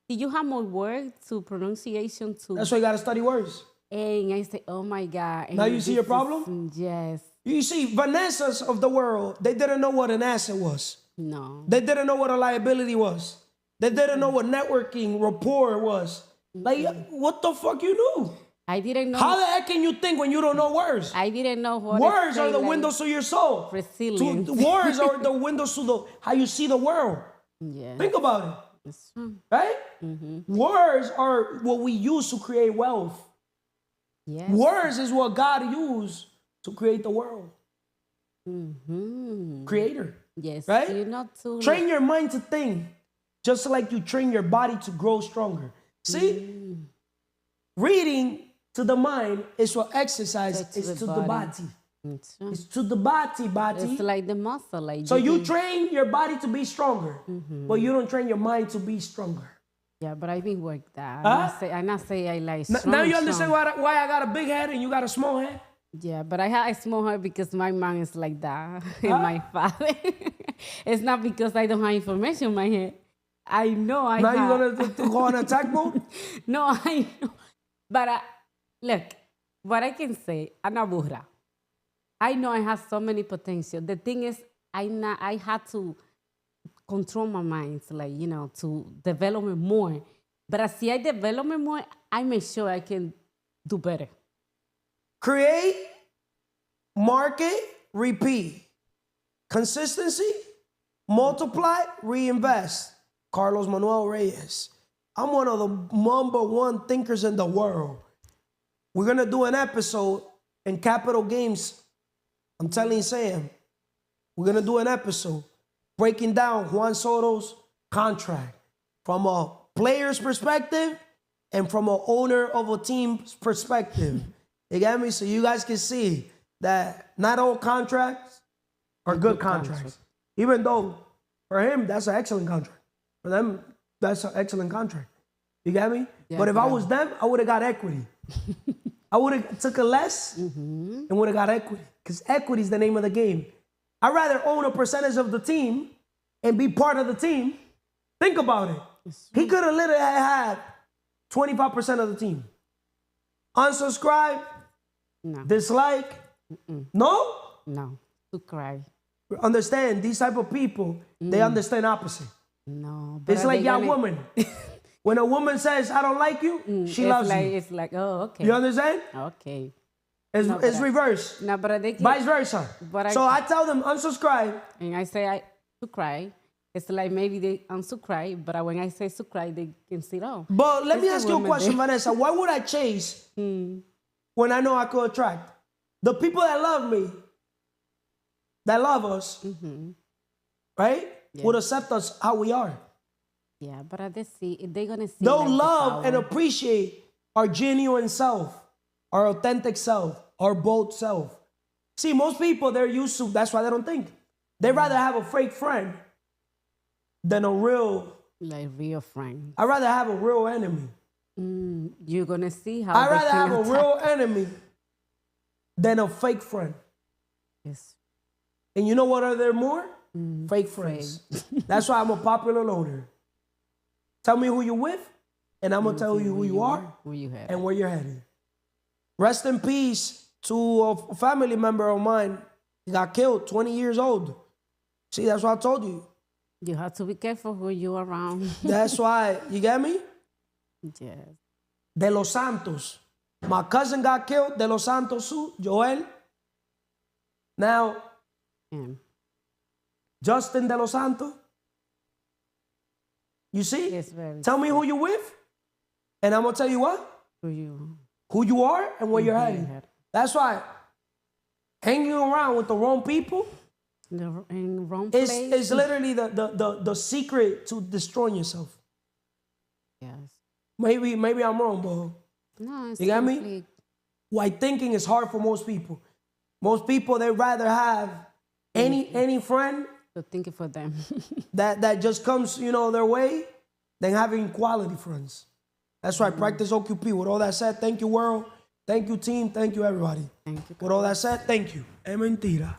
E: you have more words to pronunciation to.
A: That's why you got to study words.
E: And I say, oh my God. And
A: Now you see your
E: this
A: problem?
E: Yes.
A: You see, Vanessa's of the world, they didn't know what an asset was.
E: No.
A: They didn't know what a liability was. They didn't know what networking rapport was. Like, what the fuck you knew?
E: I didn't know.
A: How the heck can you think when you don't know words?
E: I didn't know what.
A: Words
E: to
A: are
E: say,
A: the
E: like,
A: windows to your soul.
E: resilience.
A: Words are the windows to how you see the world.
E: Yeah.
A: Think about it,
E: It's true.
A: right? Words are what we use to create wealth.
E: Yes.
A: Words is what God used to create the world. Creator.
E: Yes.
A: Right?
E: To
A: Train your mind to think, just like you train your body to grow stronger. See? Reading to the mind is what exercise
E: To
A: is
E: the
A: to the
E: body.
A: body.
E: It's true.
A: It's to the body.
E: It's like the muscle. Like
A: So you
E: can-
A: train your body to be stronger, but you don't train your mind to be stronger.
E: Yeah, but I been work that.
A: Huh?
E: I not say I like
A: Now
E: strong,
A: you understand
E: strong.
A: why I got a big head and you got a small head?
E: Yeah, but I have a small heart because my mom is like that, and my father. It's not because I don't have information in my head. I know I
A: Now
E: have.
A: you're gonna to go on attack mode?
E: No, I know. But look, what I can say, I'm not burra. I know I have so many potential. The thing is, I had to control my mind, like, to develop it more. But as I develop it more, I make sure I can do better.
A: Create, market, repeat. Consistency, multiply, reinvest. Carlos Manuel Reyes. I'm one of the #1 thinkers in the world. We're gonna do an episode in Capital Games. I'm telling Sam, we're gonna do an episode breaking down Juan Soto's contract from a player's perspective and from an owner of a team's perspective. You get me? So you guys can see that not all contracts are good contracts. Even though for him, that's an excellent contract. For them, that's an excellent contract. You get me?
E: Yeah,
A: but if I was them, I would have got equity. I would have took a less and would have got equity. Because equity is the name of the game. I'd rather own a percentage of the team and be part of the team. Think about it. He could have literally had 25% of the team. Unsubscribe,
E: No,
A: dislike. No?
E: no, to cry.
A: Understand, these type of people, they understand opposite.
E: No, but
A: It's like y'all woman. When a woman says, I don't like you, she loves you.
E: It's like, oh, okay.
A: You understand?
E: Okay.
A: It's,
E: No,
A: it's
E: but
A: reverse.
E: No, but they can,
A: Vice versa.
E: But
A: So I tell them, unsubscribe.
E: and I say I to cry. It's like maybe they unsubscribe, but when I say subscribe, they can sit down.
A: But let me
E: It's
A: ask
E: the
A: you a
E: woman
A: question,
E: there.
A: Vanessa. Why would I chase when I know I could attract? The people that love me, that love us, right, would accept us how we are.
E: Yeah, but they're gonna see.
A: They'll
E: like, the
A: love and
E: power.
A: appreciate our genuine self, our authentic self, our bold self. See, most people, they're used to, that's why they don't think. They'd rather have a fake friend than a real,
E: like real friend.
A: I'd rather have a real enemy.
E: You're gonna see how.
A: I'd
E: they
A: rather
E: can
A: have a
E: attack.
A: real enemy than a fake friend.
E: Yes.
A: And you know what are there more? Fake friends. That's why I'm a popular loner. Tell me who you're with, and I'm going to tell you who you are
E: Who you have.
A: and where you're headed. Rest in peace to a family member of mine. He got killed, 20 years old. See, that's what I told you.
E: You have to be careful who you around.
A: That's why, you get me?
E: Yes.
A: De Los Santos. My cousin got killed, De Los Santos, too, Joel. Now,
E: Him.
A: Justin De Los Santos. You see?
E: It's very.
A: Tell me who you with, and I'm going to tell you what? Who you are and where you're heading. That's why hanging around with the wrong people
E: In wrong place.
A: is literally the secret to destroying yourself.
E: Yes.
A: Maybe I'm wrong, but
E: No, it's
A: you got me?
E: conflict.
A: Why thinking is hard for most people. Most people, they'd rather have any friend
E: So think it for them.
A: that just comes, their way than having quality friends. That's right. Practice OQP. With all that said, thank you, world. Thank you, team. Thank you, everybody.
E: Thank you.
A: With all that said, thank you. Es mentira.